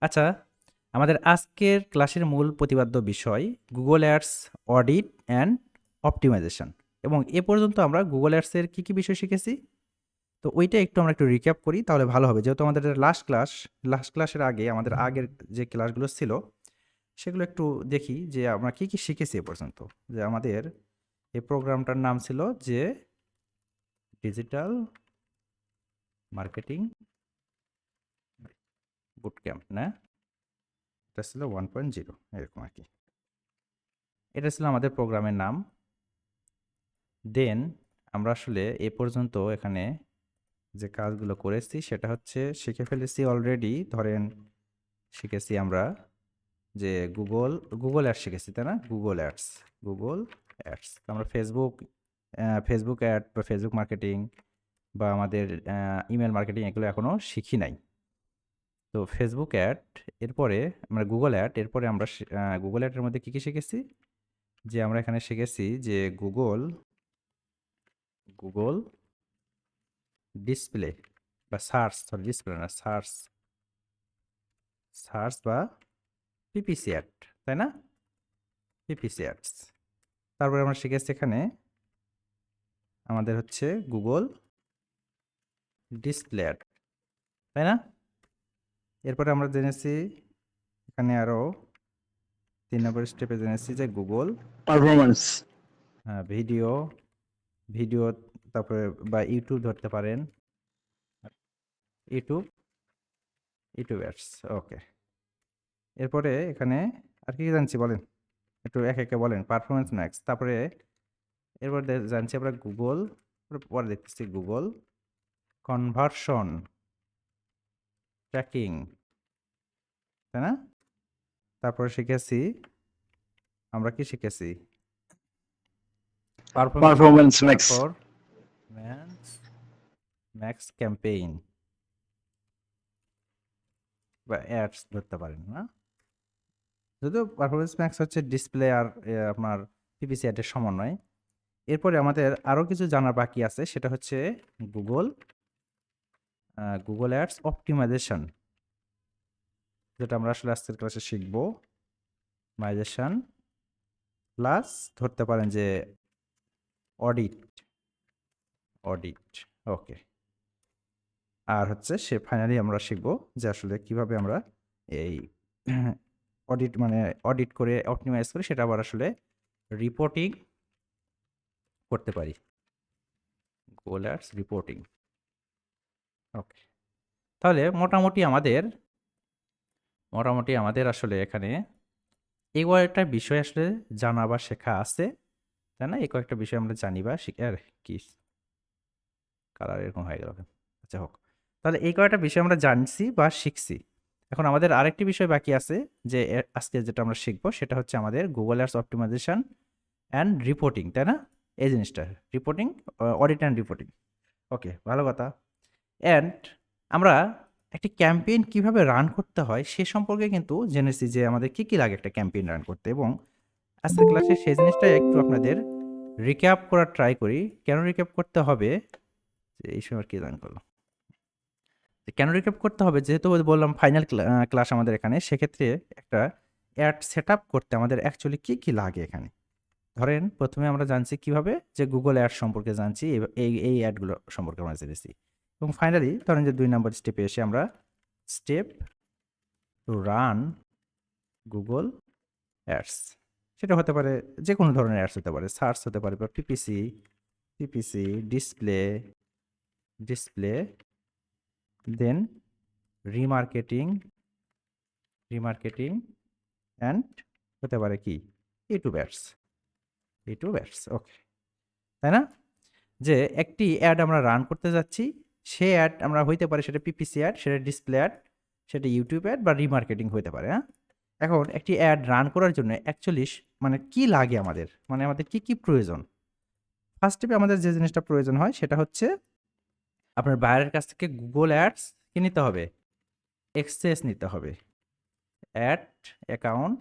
আচ্ছা, আমাদের আজকের ক্লাসের মূল প্রতিপাদ্য বিষয় Google ads audit and optimisation. এবং এ পর্যন্ত আমরা গুগল অ্যাডসের কী কী বিষয় শিখেছি, তো ওইটা আমরা একটু রিক্যাপ করি তাহলে ভালো হবে। যেহেতু আমাদের লাস্ট ক্লাসের আগে আমাদের আগের যে ক্লাসগুলো ছিল সেগুলো একটু দেখি যে আমরা কী কী শিখেছি এ পর্যন্ত। যে আমাদের এই প্রোগ্রামটার নাম ছিল যে ডিজিটাল মার্কেটিং বুটক্যাম্প, না? এটা ছিল 1.0 এরকম আর কি। এটা ছিল আমাদের প্রোগ্রামের নাম। দেন আমরা আসলে এ পর্যন্ত এখানে যে কাজগুলো করেছি সেটা হচ্ছে শিখে ফেলেছি অলরেডি। ধরেন শিখেছি আমরা যে গুগল অ্যাডস শিখেছি, তাই না? গুগল অ্যাডস আমরা ফেসবুক অ্যাড বা ফেসবুক মার্কেটিং বা আমাদের ইমেল মার্কেটিং এগুলো এখনও শিখি নাই। তো ফেসবুক অ্যাড, এরপরে আমরা গুগল অ্যাড, এরপরে আমরা গুগল অ্যাডের মধ্যে কী কী শিখেছি, যে আমরা এখানে শিখেছি যে গুগল ডিসপ্লে বা ডিসপ্লে না, সার্চ বা পিপিসি অ্যাড, তাই না? PPC ads. তারপরে আমরা শিখেছি এখানে আমাদের হচ্ছে গুগল ডিসপ্লে অ্যাড, তাই না? এরপরে আমরা জেনেছি এখানে আরও 3 নম্বর স্টেপে জেনেছি যে গুগল পারফরম্যান্স ভিডিও ভিডিও তারপরে বা ইউটিউব ধরতে পারেন, ইউটিউব অ্যাডস। ওকে, এরপরে এখানে আর কি জানছি বলেন, একটু এক একে বলেন। পারফরমেন্স ম্যাক্স, তারপরে এরপর জানছি আমরা গুগল, পরে দেখতেছি গুগল কনভার্সন ট্র্যাকিং, তাই না? তারপরে শিখেছি আমরা কি শিখেছি, পারফরম্যান্স ম্যাক্স ম্যাক্স ক্যাম্পেইন বা অ্যাডস ধরতে পারেন, না? যদিও পারফরমেন্স ম্যাক্স হচ্ছে ডিসপ্লে আর আপনার পিপিসি অ্যাডের সমন্বয়। এরপরে আমাদের আরও কিছু জানার বাকি আছে, সেটা হচ্ছে গুগল অ্যাডস অপটিমাইজেশন, যেটা আমরা আসলে আজকের ক্লাসে শিখব। মাইজেশন প্লাস ধরতে পারেন যে অডিট। ওকে, আর হচ্ছে ফাইনালি আমরা শিখব যে আসলে কিভাবে আমরা এই অডিট করে অপটিমাইজ করে সেটা আবার আসলে রিপোর্টিং করতে পারি, গুগল অ্যাডস রিপোর্টিং। ওকে, তাহলে মোটামুটি আমাদের আসলে এখানে এই কয়েকটা বিষয় আসলে জানা বা শেখা আছে, তাই না? এই কয়েকটা বিষয় আমরা জানি বা শিখি। আর কি কালার এরকম হয়ে গেল, আচ্ছা হোক। তাহলে এই কয়েকটা বিষয় আমরা জানছি বা শিখছি। এখন আমাদের আরেকটি বিষয় বাকি আছে, যে আজকে যেটা আমরা শিখবো সেটা হচ্ছে আমাদের Google ads optimisation and reporting, তাই না? এই জিনিসটা রিপোর্টিং, অডিট অ্যান্ড রিপোর্টিং। ওকে, ভালো কথা। অ্যান্ড আমরা একটি ক্যাম্পেইন কিভাবে রান করতে হয় সে সম্পর্কে কিন্তু জেনেছি, যে আমাদের কি কি লাগে একটা ক্যাম্পেইন রান করতে। এবং আজকের ক্লাসে সেই জিনিসটা একটু আপনাদের রিক্যাপ করার ট্রাই করি। কেন রিক্যাপ করতে হবে, যে এই সময় কি রান করলো, কেন রিক্যাপ করতে হবে, যেহেতু বললাম ফাইনাল ক্লাস আমাদের এখানে, সেক্ষেত্রে একটা অ্যাড সেট আপ করতে আমাদের অ্যাকচুয়ালি কি কি লাগে এখানে। ধরেন প্রথমে আমরা জানছি কিভাবে, যে গুগল অ্যাড সম্পর্কে জানছি, এই অ্যাডগুলো সম্পর্কে আমরা জেনেছি। এবং ফাইনালি ধরেন যে 2 নম্বর স্টেপে এসে আমরা step to run Google ads, সেটা হতে পারে যে কোনো ধরনের অ্যাডস হতে পারে, সার্চ হতে পারে বা PPC display then remarketing and হতে পারে কি ইউটিউব অ্যাডস। ওকে, তাই না? যে একটি অ্যাড আমরা রান করতে যাচ্ছি, সে অ্যাড আমরা হইতে পারে সেটা পিপিসি অ্যাড, সেটা ডিসপ্লে অ্যাড, সেটা ইউটিউব অ্যাড বা রিমার্কেটিং হতে পারে। হ্যাঁ, এখন একটি অ্যাড রান করার জন্য অ্যাকচুয়ালি কি লাগে আমাদের, আমাদের কি কি প্রয়োজন। ফার্স্ট স্টেপে আমাদের যে জিনিসটা প্রয়োজন হয় সেটা হচ্ছে আপনার বাইরের কাছ থেকে গুগল অ্যাডস কি নিতে হবে, অ্যাক্সেস নিতে হবে। Add account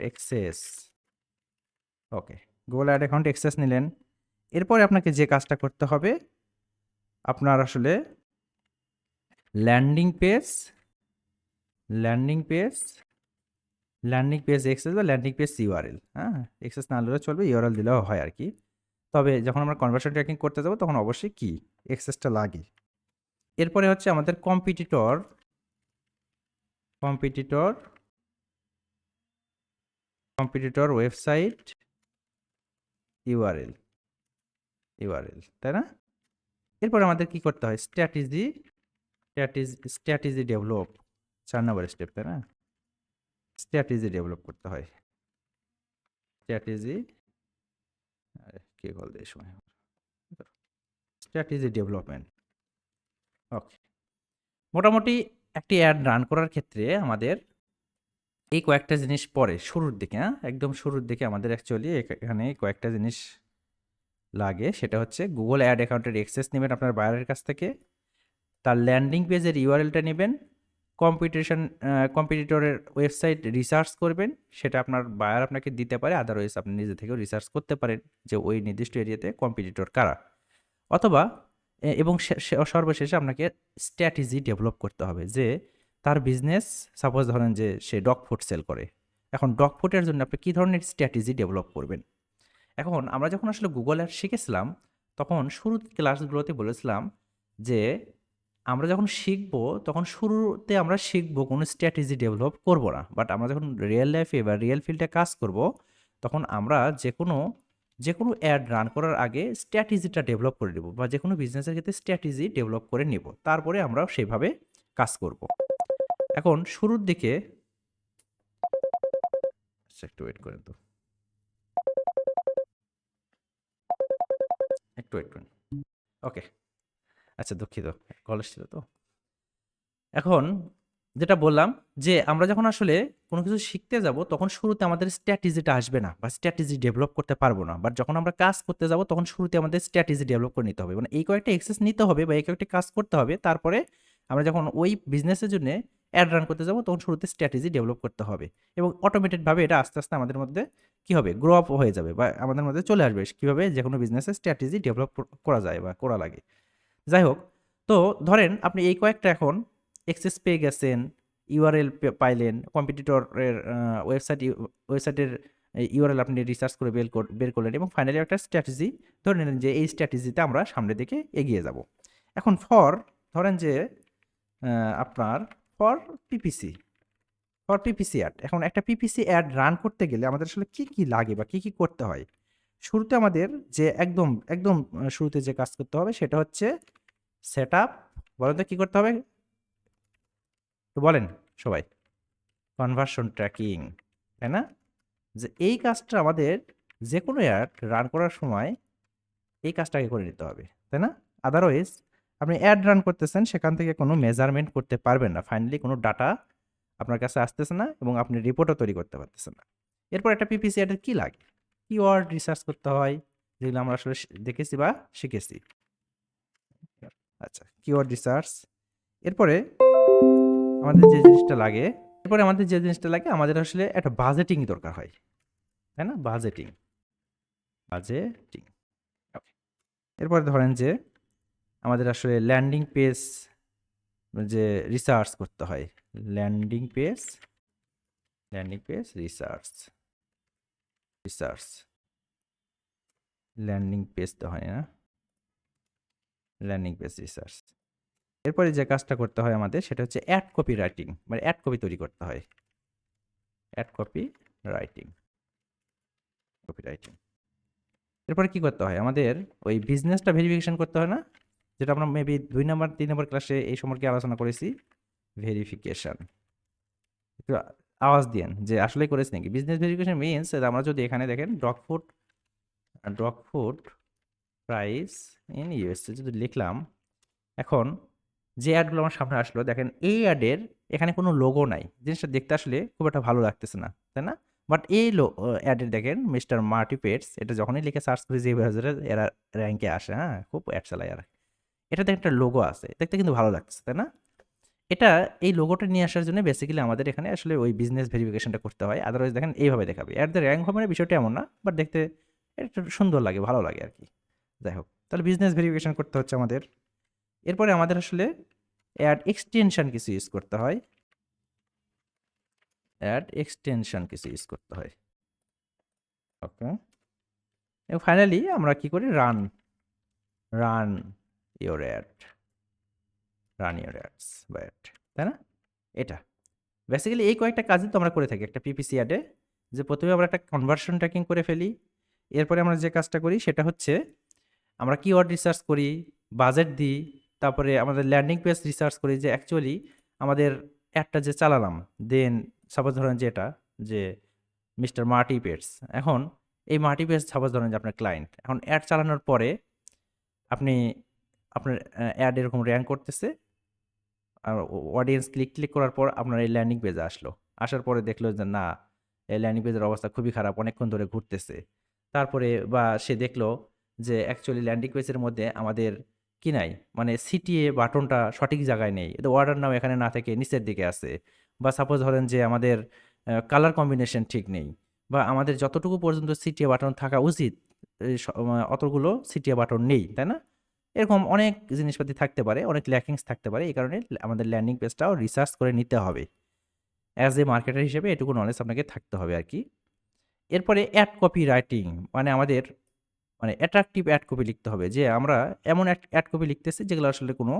access. Okay, Google add account access নিলেন। এরপরে আপনাকে যে কাজটা করতে হবে, আপনার আসলে landing page landing page access বা ল্যান্ডিং পেজ ইউআরএল, হ্যাঁ, এক্সেস না দিলেও চলবে, ইউআরএল দিলেও হয় আর কি। তবে যখন আমরা কনভার্সন ট্র্যাকিং করতে যাব তখন অবশ্যই কি এক্সেসটা লাগে। এরপরে হচ্ছে আমাদের কম্পিটিটর ওয়েবসাইট ইউআরএল, তাই না? এরপরে আমাদের কি করতে হয়, স্ট্র্যাটেজি ডেভেলপ, 4 নম্বর স্টেপ, তাই না? স্ট্র্যাটেজি ডেভেলপ করতে হয়, কে কল দেয় এই সময়, স্ট্র্যাটেজি ডেভেলপমেন্ট। ওকে, মোটামুটি একটি অ্যাড রান করার ক্ষেত্রে আমাদের এই কয়েকটা জিনিস পরে শুরুর দিকে, হ্যাঁ, একদম শুরুর দিকে আমাদের অ্যাকচুয়ালি এখানে কয়েকটা জিনিস লাগে। সেটা হচ্ছে গুগল অ্যাড অ্যাকাউন্টের অ্যাক্সেস নেবেন আপনার বায়ারের কাছ থেকে, তার ল্যান্ডিং পেজের ইউআরএলটা নেবেন, কম্পিটিটরের ওয়েবসাইট রিসার্চ করবেন, সেটা আপনার বায়ার আপনাকে দিতে পারে, আদারওয়াইজ আপনি নিজে থেকেও রিসার্চ করতে পারেন যে ওই নির্দিষ্ট এরিয়াতে কম্পিটিটর কারা। অথবা এবং সর্বশেষে আপনাকে স্ট্র্যাটেজি ডেভেলপ করতে হবে যে তার বিজনেস, সাপোজ ধরেন যে সে ডগ ফুড সেল করে, এখন ডগ ফুডের জন্য আপনি কী ধরনের স্ট্র্যাটেজি ডেভেলপ করবেন। এখন আমরা যখন আসলে গুগল অ্যাড শিখেছিলাম তখন শুরুর ক্লাসগুলোতে বলেছিলাম যে আমরা যখন শিখবো তখন শুরুতে আমরা শিখবো কোনো স্ট্র্যাটেজি ডেভেলপ করব না, বাট আমরা যখন রিয়েল লাইফে বা রিয়েল ফিল্ডে কাজ করব তখন আমরা যে কোনো অ্যাড রান করার আগে স্ট্র্যাটেজিটা ডেভেলপ করে নেব, বা যে কোনো বিজনেসের ক্ষেত্রে স্ট্র্যাটেজি ডেভেলপ করে নিব, তারপরে আমরা সেভাবে কাজ করব। এখন শুরুর দিকে একটু ওয়েট করেন তো, ওকে, আচ্ছা দুঃখিত, কলেজ ছিল তো। এখন যেটা বললাম যে আমরা যখন আসলে কোনো কিছু শিখতে যাব তখন শুরুতে আমাদের স্ট্র্যাটেজিটা আসবে না বা স্ট্র্যাটেজি ডেভেলপ করতে পারবো না, বাট যখন আমরা কাজ করতে যাব তখন শুরুতে আমাদের স্ট্র্যাটেজি ডেভেলপ করে নিতে হবে, মানে এই কয়েকটা এক্সেস নিতে হবে বা এই কয়েকটা কাজ করতে হবে, তারপরে আমরা যখন ওই বিজনেসের জন্য অ্যাড রান করতে যাব তখন শুরুতে স্ট্র্যাটেজি ডেভেলপ করতে হবে, এবং অটোমেটেডভাবে এটা আস্তে আস্তে আমাদের মধ্যে কি হবে, গ্রো আপ হয়ে যাবে বা আমাদের মধ্যে চলে আসবে কীভাবে যে কোনো বিজনেসের স্ট্র্যাটেজি ডেভেলপ করা যায় বা করা লাগে। যাই হোক, তো ধরেন আপনি এই কয়েকটা এখন এক্সেস পেয়ে গেছেন, ইউআরএল পাইলেন, কম্পিটিটরের ওয়েবসাইটের ইউআরএল আপনি রিসার্চ করে বের করলেন, এবং ফাইনালি একটা স্ট্র্যাটেজি ধরে নিলেন যে এই স্ট্র্যাটেজিতে আমরা সামনের দিকে এগিয়ে যাব। এখন ধরেন যে আপনার পিপিসি অ্যাড, এখন একটা পিপিসি অ্যাড রান করতে গেলে আমাদের আসলে কি কি লাগে বা কি কি করতে হয়। শুরুতে আমাদের যে একদম একদম শুরুতে যে কাজ করতে হবে সেটা হচ্ছে সেট আপ, বলেন তো কী করতে হবে, তো বলেন সবাই, কনভার্সন ট্র্যাকিং, তাই না? যে এই কাজটা আমাদের যে কোনো অ্যাড রান করার সময় এই কাজটাকে করে নিতে হবে, তাই না? আদারওয়াইজ আপনি অ্যাড রান করতেছেন, সেখান থেকে কোনো মেজারমেন্ট করতে পারবেন না, ফাইনালি কোনো ডাটা আপনার কাছে আসতেছে না এবং আপনি রিপোর্টও তৈরি করতে পারতেছেন না। এরপর একটা পিপিসি অ্যাডের কী লাগে, কিওয়ার্ড রিসার্চ করতে হয়, যেগুলো আমরা আসলে দেখেছি বা শিখেছি। আচ্ছা, কিওয়ার্ড রিসার্চ। এরপরে আমাদের যে জিনিসটা লাগে আমাদের আসলে একটা বাজেটিং দরকার হয়, তাই না? বাজেটিং। ওকে, এরপরে ধরেন যে আমাদের আসলে ল্যান্ডিং পেজ যে রিসার্চ করতে হয়, landing page research, landing page তো হয় না, ল্যান্ডিং পেজ রিসার্চ। এরপরে যে কাজটা করতে হয় আমাদের সেটা হচ্ছে অ্যাড কপি রাইটিং, মানে অ্যাড কপি তৈরি করতে হয়, অ্যাড কপি রাইটিং। এরপরে কি করতে হয়, আমাদের ওই বিজনেসটা ভেরিফিকেশন করতে হয় না, যেটা আমরা মেবি 2 নম্বর 3 নম্বর ক্লাসে এই সম্পর্কে আলোচনা করেছি, ভেরিফিকেশন। একটু আওয়াজ দিয়েন যে আসলেই করেছি নাকি। বিজনেস ভেরিফিকেশন মিনস আমরা যদি এখানে দেখেন dog food price in USA যদি লিখলাম, এখন যে অ্যাডগুলো আমার সামনে আসলো দেখেন এই অ্যাডের এখানে কোনো লোগো নাই, জিনিসটা দেখতে আসলে খুব একটা ভালো লাগতেছে না, তাই না? বাট এই অ্যাডের দেখেন মিস্টার মার্টি পেটস, এটা যখনই লিখে সার্চ করি যে ব্রাউজারে এরা র্যাঙ্কে আসে, হ্যাঁ, খুব অ্যাড চালায় আর এটাতে একটা লোগো আছে, দেখতে কিন্তু ভালো লাগছে, তাই না? এই লোগোটা নিয়ে আসার জন্য বেসিক্যালি আমাদের এখানে আসলে ওই বিজনেস ভেরিফিকেশনটা করতে হয়, আদারওয়াইজ দেখেন এইভাবে দেখাবে অ্যাট দ্য র্যাঙ্ক হবে না, বিষয়টা এমন না, বাট দেখতে এটা সুন্দর লাগে, ভালো লাগে আর কি। যাই হোক, তাহলে বিজনেস ভেরিফিকেশন করতে হচ্ছে আমাদের। এরপরে আমাদের আসলে অ্যাড এক্সটেনশন কিছু ইউজ করতে হয়, অ্যাড এক্সটেনশন কিছু ইউজ করতে হয়। ওকে, এবং ফাইনালি আমরা কি করি, run run your ad, run your ads বা অ্যাড, তাই না? এটা বেসিক্যালি এই কয়েকটা কাজই তো আমরা করে থাকি একটা পিপিসি অ্যাডে, যে প্রথমে আমরা একটা কনভার্সন ট্র্যাকিং করে ফেলি। এরপরে আমরা যে কাজটা করি সেটা হচ্ছে আমরা কিওয়ার্ড রিসার্চ করি, বাজেট দিই, তারপরে আমাদের ল্যান্ডিং পেজ রিসার্চ করি যে অ্যাকচুয়ালি আমাদের অ্যাডটা যে চালালাম, দেন সাপোজ ধরেন যে এটা যে মিস্টার মার্টি পেটস, এখন এই মার্টি পেটস সাপোজ ধরেন যে আপনার ক্লায়েন্ট, এখন অ্যাড চালানোর পরে আপনি আপনার অ্যাড এরকম র্যাঙ্ক করতেছে, আর অডিয়েন্স ক্লিক ক্লিক করার পর আপনার এই ল্যান্ডিং পেজে আসলো, আসার পরে দেখলো যে না, এই ল্যান্ডিং পেজের অবস্থা খুবই খারাপ, অনেকক্ষণ ধরে ঘুরতেছে। তারপরে বা সে দেখলো যে অ্যাকচুয়ালি ল্যান্ডিং পেজের মধ্যে আমাদের কি নাই, মানে সিটিএ বাটনটা সঠিক জায়গায় নেই, অর্ডার নাও এখানে না থেকে নিচের দিকে আছে, বা সাপোজ ধরেন যে আমাদের কালার কম্বিনেশন ঠিক নেই, বা আমাদের যতটুকু পর্যন্ত সিটিএ বাটন থাকা উচিত অতগুলো সিটিএ বাটন নেই, তাই না? এরকম অনেক জিনিসপাতি থাকতে পারে, অনেক ল্যাকিংস থাকতে পারে, এই কারণে আমাদের ল্যান্ডিং পেজটাও রিসার্চ করে নিতে হবে। অ্যাজ এ মার্কেটার হিসেবে এটুকু নলেজ আপনাকে থাকতে হবে আর কি। এরপরে অ্যাড কপি রাইটিং, মানে আমাদের মানে অ্যাট্রাকটিভ অ্যাড কপি লিখতে হবে, যে আমরা এমন অ্যাড কপি লিখতেছি যেগুলো আসলে কোনো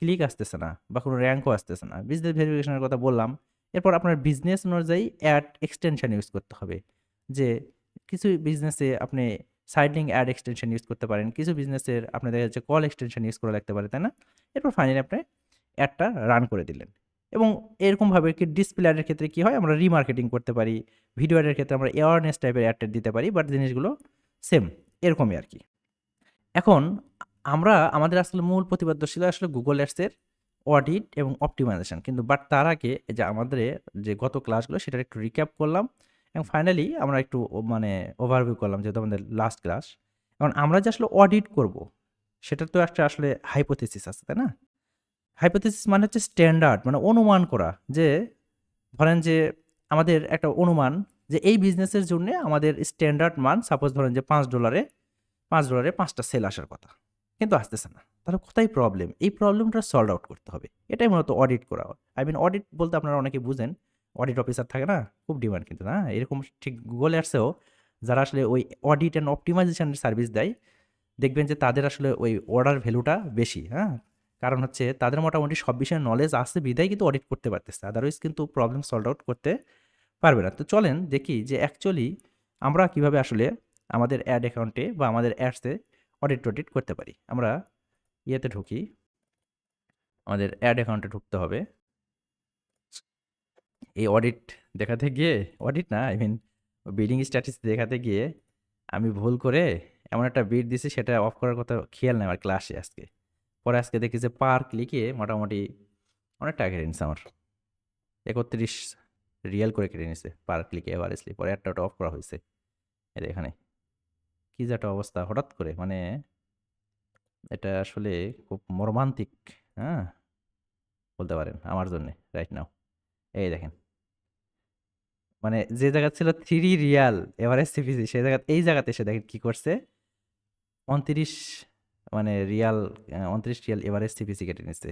ক্লিক আসতেছে না বা কোনো র্যাঙ্কও আসতেছে না। বিজনেস ভেরিফিকেশনের কথা বললাম। এরপর আপনার বিজনেস অনুযায়ী অ্যাড এক্সটেনশন ইউজ করতে হবে, যে কিছু বিজনেসে আপনি side link ad extension use করতে পারেন, কিছু বিজনেসের আপনি দেখা যাচ্ছে কল এক্সটেনশন ইউজ করে লাগতে পারে, তাই না? এরপর ফাইনালি আপনি অ্যাডটা রান করে দিলেন। এবং এরকমভাবে কি ডিসপ্লে অ্যাডের ক্ষেত্রে কি হয়, আমরা রিমার্কেটিং করতে পারি, ভিডিও অ্যাডের ক্ষেত্রে আমরা অ্যাওয়ারনেস টাইপের অ্যাড দিতে পারি, বাট জিনিসগুলো সেম এরকমই আর কি। এখন আমরা আমাদের আসলে মূল প্রতিপাদ্য ছিল আসলে গুগল অ্যাডসের অডিট এবং অপটিমাইজেশন, কিন্তু বাট তার আগে এই যে আমাদের যে গত ক্লাসগুলো সেটার একটু রিক্যাপ করলাম, এবং ফাইনালি আমরা একটু মানে ওভারভিউ করলাম যেহেতু আমাদের লাস্ট ক্লাস। এখন আমরা যে আসলে অডিট করব সেটার তো একটা আসলে হাইপোথিসিস আছে, তাই না? হাইপোথিসিস মানে হচ্ছে স্ট্যান্ডার্ড, মানে অনুমান করা, যে ধরেন যে আমাদের একটা অনুমান যে এই বিজনেসের জন্য আমাদের স্ট্যান্ডার্ড মান সাপোজ ধরেন যে $5, $5 5টা সেল আসার কথা, কিন্তু আসতেছে না। তাহলে কোথায় প্রবলেম? এই প্রবলেমটা সলভ আউট করতে হবে। এটাই মূলত অডিট করা। আই মিন অডিট বলতে আপনারা অনেকে বুঝেন, অডিট অফিসার থাকে না? খুব ডিমান্ড কিন্তু না? এরকম ঠিক Google Ads-এও যারা আসলে ওই অডিট অ্যান্ড অপটিমাইজেশন এর সার্ভিস দেয়, দেখবেন যে তাদের আসলে ওই অর্ডার ভ্যালুটা বেশি, হ্যাঁ? কারণ হচ্ছে তাদের মোটামুটি সব বিষয়ে নলেজ আছে বিধায় কিন্তু অডিট করতে পারতেছে। আদারওয়াইজ কিন্তু প্রবলেম সলভ আউট করতে পারবে না। তো চলেন দেখি যে অ্যাকচুয়ালি আমরা কিভাবে আসলে আমাদের অ্যাড অ্যাকাউন্টে বা আমাদের অ্যাডসে অডিট-টডিট করতে পারি। আমরা ইয়েতে ঢুকি, আমাদের অ্যাড অ্যাকাউন্টে ঢুকতে হবে। এই অডিট দেখাতে গিয়ে, অডিট না, আই মিন বিলিং স্ট্যাটাস দেখাতে গিয়ে আমি ভুল করে এমন একটা বিট দিছি সেটা অফ করার কথা খেয়াল নাই আমার ক্লাসে আজকে। পরে আজকে দেখি যে পার ক্লিকে মোটামুটি অনেক টাকা কেটে নিছে আমার। ৩১ রিয়াল করে কেটে নিছে পার ক্লিকে এভারেজলি। পরে অ্যাডটা অফ করা হইছে। এই যে এখানে। কি যে একটা অবস্থা হঠাৎ করে, মানে এটা আসলে খুব মর্মান্তিক, হ্যাঁ? বলতে পারেন আমার জন্যে রাইট নাও। এই দেখেন। মানে যে জায়গা ছিল 3 রিয়াল এভারেজ সিপিসি, সেই জায়গা এই জায়গাতে এসে দেখেন কি করছে, 29 মানে রিয়াল 29 রিয়াল এভারেজ সিপিসি কেটে নিচ্ছে।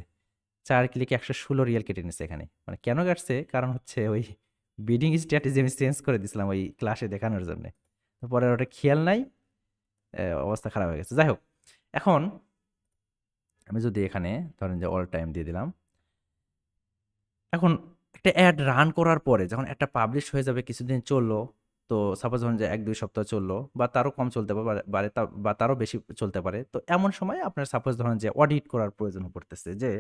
4 ক্লিকে 116 রিয়াল কেটে নিচ্ছে এখানে। মানে কেন কাটছে? কারণ হচ্ছে ওই বিডিং স্ট্র্যাটেজি আমি চেঞ্জ করে দিছিলাম ওই ক্লাসে দেখানোর জন্যে। পরে ওটা খেয়াল নাই, অবস্থা খারাপ হয়ে গেছে। যাই হোক, এখন আমি যদি এখানে ধরেন যে অল টাইম দিয়ে দিলাম। এখন একটা অ্যাড রান করার পরে যখন একটা পাবলিশ হয়ে যাবে, কিছুদিন চললো, তো সাপোজ ধরুন যে 1-2 সপ্তাহ চললো বা তারও কম চলতে পারে বা তারও বেশি চলতে পারে। তো এমন সময় আপনার সাপোজ ধরেন যে অডিট করার প্রয়োজন পড়তেছে, যে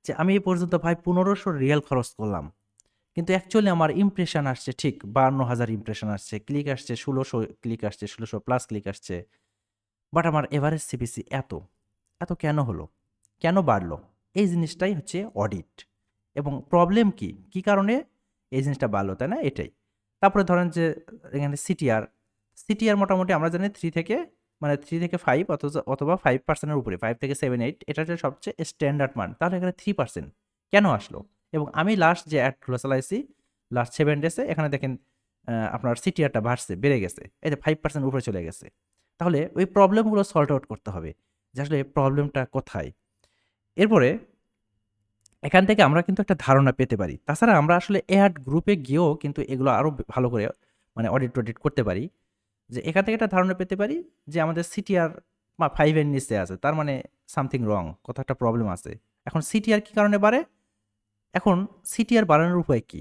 যে আমি এই পর্যন্ত ভাই 1500 রিয়াল খরচ করলাম, কিন্তু অ্যাকচুয়ালি আমার ইমপ্রেশন আসছে ঠিক 52,000 ইমপ্রেশন আসছে, ক্লিক আসছে 1600 ক্লিক আসছে, 1600 প্লাস ক্লিক আসছে, বাট আমার এভারেজ সিপিসি এত এত কেন হলো, কেন বাড়লো? এই জিনিসটাই হচ্ছে অডিট। এবং প্রবলেম কি, কি কারণে এই জিনিসটা বাড়লো, তাই না? এটাই। তারপরে ধরেন যে এখানে সিটিআর, সিটিআর মোটামুটি আমরা জানি 3 থেকে মানে 3 থেকে 5 অথবা 5% এর উপরে, 5 থেকে 7, 8 এটা হচ্ছে সবচেয়ে স্ট্যান্ডার্ড মান। তাহলে এখানে 3% কেন আসলো? এবং আমি লাস্ট যে অ্যাডগুলো চালাইছি লাস্ট 7 ডেজে, এখানে দেখেন আপনার সিটিআরটা বাড়ছে, বেড়ে গেছে। এই যে 5% উপরে চলে গেছে। তাহলে ওই প্রবলেমগুলো সল্ট আউট করতে হবে যে আসলে প্রবলেমটা কোথায়। এরপরে এখান থেকে আমরা কিন্তু একটা ধারণা পেতে পারি। তাছাড়া আমরা আসলে অ্যাড গ্রুপে গিয়েও কিন্তু এগুলো আরো ভালো করে মানে অডিট-টডিট করতে পারি। যে এখান থেকে একটা ধারণা পেতে পারি যে আমাদের সিটিআর 5 এর নিচে আছে। তার মানে সামথিং রং, কোথাও একটা প্রবলেম আছে। এখন সিটিআর কি কারণে বাড়ে? এখন সিটিআর বাড়ানোর উপায় কি?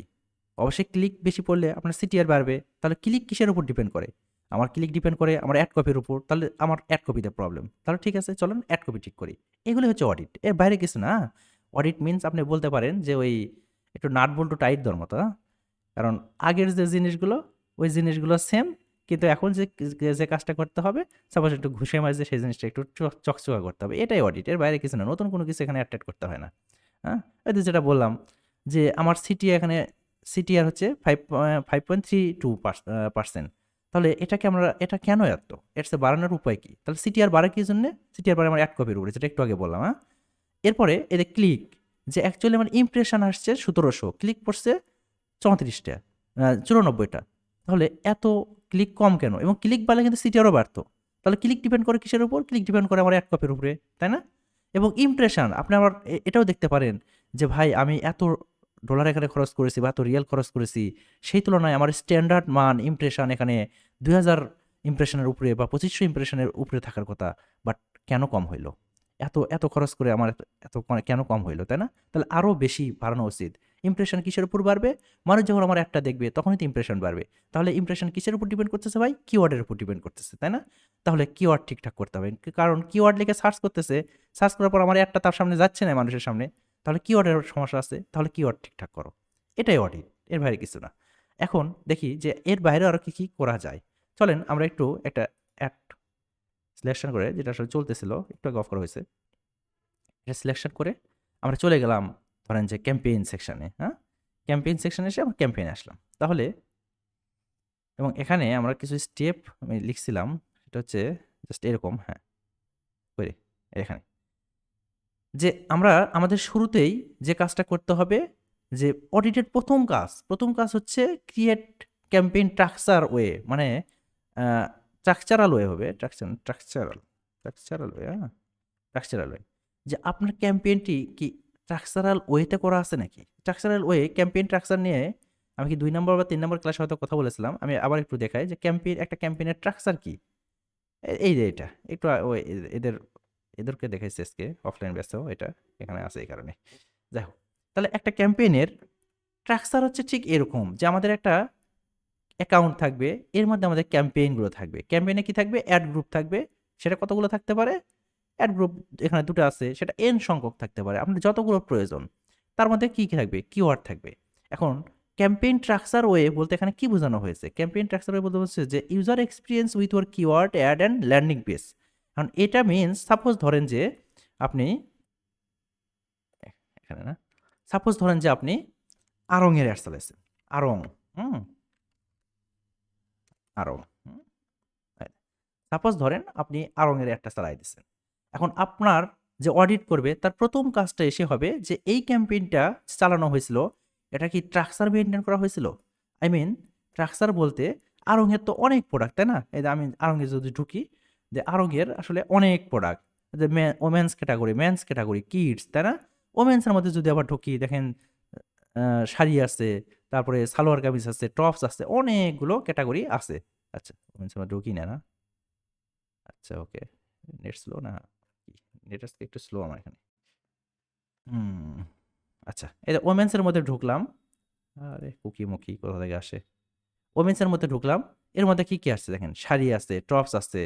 অবশ্যই ক্লিক বেশি পড়লে আপনার সিটিআর বাড়বে। তাহলে ক্লিক কিসের উপর ডিপেন্ড করে? আমার ক্লিক ডিপেন্ড করে আমার অ্যাড কপির উপর। তাহলে আমার অ্যাড কপিতে প্রবলেম। তাহলে ঠিক আছে, চলুন অ্যাড কপি ঠিক করি। এগুলো হচ্ছে অডিট। এর বাইরে কিছু না। অডিট মিনস আপনি বলতে পারেন যে ওই একটু নাট বল্টু টাইট দেওয়ার মতো, হ্যাঁ? কারণ আগের যে জিনিসগুলো, ওই জিনিসগুলো সেম, কিন্তু এখন যে কাজটা করতে হবে, সাপোজ একটু ঘুষে মাঝে সেই জিনিসটা একটু চকচকা করতে হবে। এটাই অডিট। এর বাইরে কিছু না। নতুন কোনো কিছু এখানে অ্যাড করতে হয় না। হ্যাঁ? ওই যে যেটা বললাম যে আমার সিটিআর হচ্ছে 5.32%। তাহলে এটা কেন এত? এর চেয়ে বাড়ানোর উপায় কি? তাহলে সিটিআর বাড়ে কি জন্যে? সিটিআর বাড়ে আমার অ্যাড কপির উপরে, যেটা একটু আগে বললাম, হ্যাঁ? এরপরে এদের ক্লিক, যে অ্যাকচুয়ালি আমার ইমপ্রেশন আসছে 1700, ক্লিক পড়ছে 34টা, 94টা। তাহলে এত ক্লিক কম কেন? এবং ক্লিক বাড়লে কিন্তু সিটিআরও বাড়তো। তাহলে ক্লিক ডিপেন্ড করে কিসের উপর? ক্লিক ডিপেন্ড করে আমার অ্যাড কপির উপরে, তাই না? এবং ইমপ্রেশন আপনি আবার এটাও দেখতে পারেন যে ভাই আমি এত ডলার এখানে খরচ করেছি বা এত রিয়াল খরচ করেছি, সেই তুলনায় আমার স্ট্যান্ডার্ড মান ইমপ্রেশন এখানে 2000 ইমপ্রেশনের উপরে বা 2500 ইমপ্রেশনের উপরে থাকার কথা, বাট কেন কম হইলো? এত খরচ করে আমার কেন কম হইলো, তাই না? তাহলে আরও বেশি বাড়ানো উচিত। ইমপ্রেশন কিসের উপর বাড়বে? মানুষ যখন আমার একটা দেখবে তখনই তো ইমপ্রেশন বাড়বে। তাহলে ইমপ্রেশন কিসের উপর ডিপেন্ড করতেছে ভাই? কিওয়ার্ডের উপর ডিপেন্ড করতেছে, তাই না? তাহলে কিওয়ার্ড ঠিকঠাক করতে হবে। কারণ কিওয়ার্ড লিখে সার্চ করতেছে, সার্চ করার পর আমার একটা তার সামনে যাচ্ছে না মানুষের সামনে। তাহলে কিওয়ার্ডের সমস্যা আছে। তাহলে কিওয়ার্ড ঠিকঠাক করো। এটাই অডিট। এর বাইরে কিছু না। এখন দেখি যে এর বাইরে আরো কি করা যায়। চলেন আমরা একটু একটা অ্যাড সিলেকশন করে, যেটা আসলে চলতেছিল, একটু আগে অফ করা হয়েছে। এটা সিলেকশন করে আমরা চলে গেলাম ধরেন যে ক্যাম্পেইন সেকশনে, হ্যাঁ? ক্যাম্পেইন সেকশনে এসে আমরা ক্যাম্পেইনে আসলাম। তাহলে এবং এখানে আমরা কিছু স্টেপ আমি লিখছিলাম, সেটা হচ্ছে জাস্ট এরকম, হ্যাঁ, করে এখানে। যে আমরা আমাদের শুরুতেই যে কাজটা করতে হবে, যে অডিটের প্রথম কাজ হচ্ছে ক্রিয়েট ক্যাম্পেইন স্ট্রাকচার ওয়ে, মানে স্ট্রাকচারাল ওয়ে হবে, স্ট্রাকচারাল ওয়ে, হ্যাঁ, স্ট্রাকচারাল ওয়ে। যে আপনার ক্যাম্পেইনটি কি স্ট্রাকচারাল ওয়েতে করা আছে নাকি? স্ট্রাকচারাল ওয়ে ক্যাম্পেইন স্ট্রাকচার নিয়ে আমি কি ২ নম্বর বা ৩ নম্বর ক্লাসে হয়তো কথা বলেছিলাম। আমি আবার একটু দেখাই যে একটা ক্যাম্পেইনের স্ট্রাকচার কি? এই যে এটা। একটু ওই এদের এদেরকে দেখাইছি আজকে অফলাইন ব্যাচেও এটা এখানে আছে এই কারণে। যাই হোক। তাহলে একটা ক্যাম্পেইনের স্ট্রাকচার হচ্ছে ঠিক এরকম যে আমাদের একটা অ্যাকাউন্ট থাকবে, এর মধ্যে আমাদের ক্যাম্পেইনগুলো থাকবে। ক্যাম্পেইনে কি থাকবে? অ্যাড গ্রুপ থাকবে। সেটা কতগুলো থাকতে পারে? অ্যাড গ্রুপ এখানে ২ টা আছে, সেটা n সংখ্যক থাকতে পারে। আপনার যতগুলো প্রয়োজন। তার মধ্যে কি থাকবে? কিওয়ার্ড থাকবে। এখন ক্যাম্পেইন স্ট্রাকচার ওয়ে বলতে এখানে কি বোঝানো হয়েছে? ক্যাম্পেইন স্ট্রাকচার ওয়ে বলতে হচ্ছে যে user experience with your keyword, ad and landing page. এখন এটা মিনস সাপোজ ধরেন যে আপনি এখানে না, সাপোজ ধরেন যে আপনি আড়ং এর অ্যাড চালাইছেন। আড়ং, হুম? আড়ং, হুম? সাপোজ ধরেন আপনি আড়ং-এর অ্যাডটা চালাই দিছেন। এখন আপনার যে অডিট করবে তার ১ম কাজটা এসে হবে যে এই ক্যাম্পেইনটা চালানো হয়েছিল, এটা কি স্ট্রাকচার মেইনটেইন করা হয়েছিল? আই মিন স্ট্রাকচার বলতে আড়ং-এর তো অনেক প্রোডাক্ট, তাই না? এই যে আমি আড়ং-এ যদি ঢুকি, যে আড়ং-এর আসলে অনেক প্রোডাক্ট। যে women's category, men's category, kids, তাই না? ওমেন্সের মধ্যে যদি আবার ঢুকি দেখেন শাড়ি আছে, তারপরে সালোয়ার কামিজ আছে, টপস আছে, অনেকগুলো ক্যাটেগরি আছে। আচ্ছা, ওমেন্সের মধ্যে ঢুকি না, না? আচ্ছা, ওকে। নেট স্লো না? নেট আজকে একটু স্লো আমার এখানে। হুম, আচ্ছা। এই যে ওমেন্স এর মধ্যে ঢুকলাম। আরে কুকি-মুকি কোথা থেকে আসে? ওমেন্স এর মধ্যে ঢুকলাম। এর মধ্যে কি আসছে দেখেন? শাড়ি আছে, টপস আছে,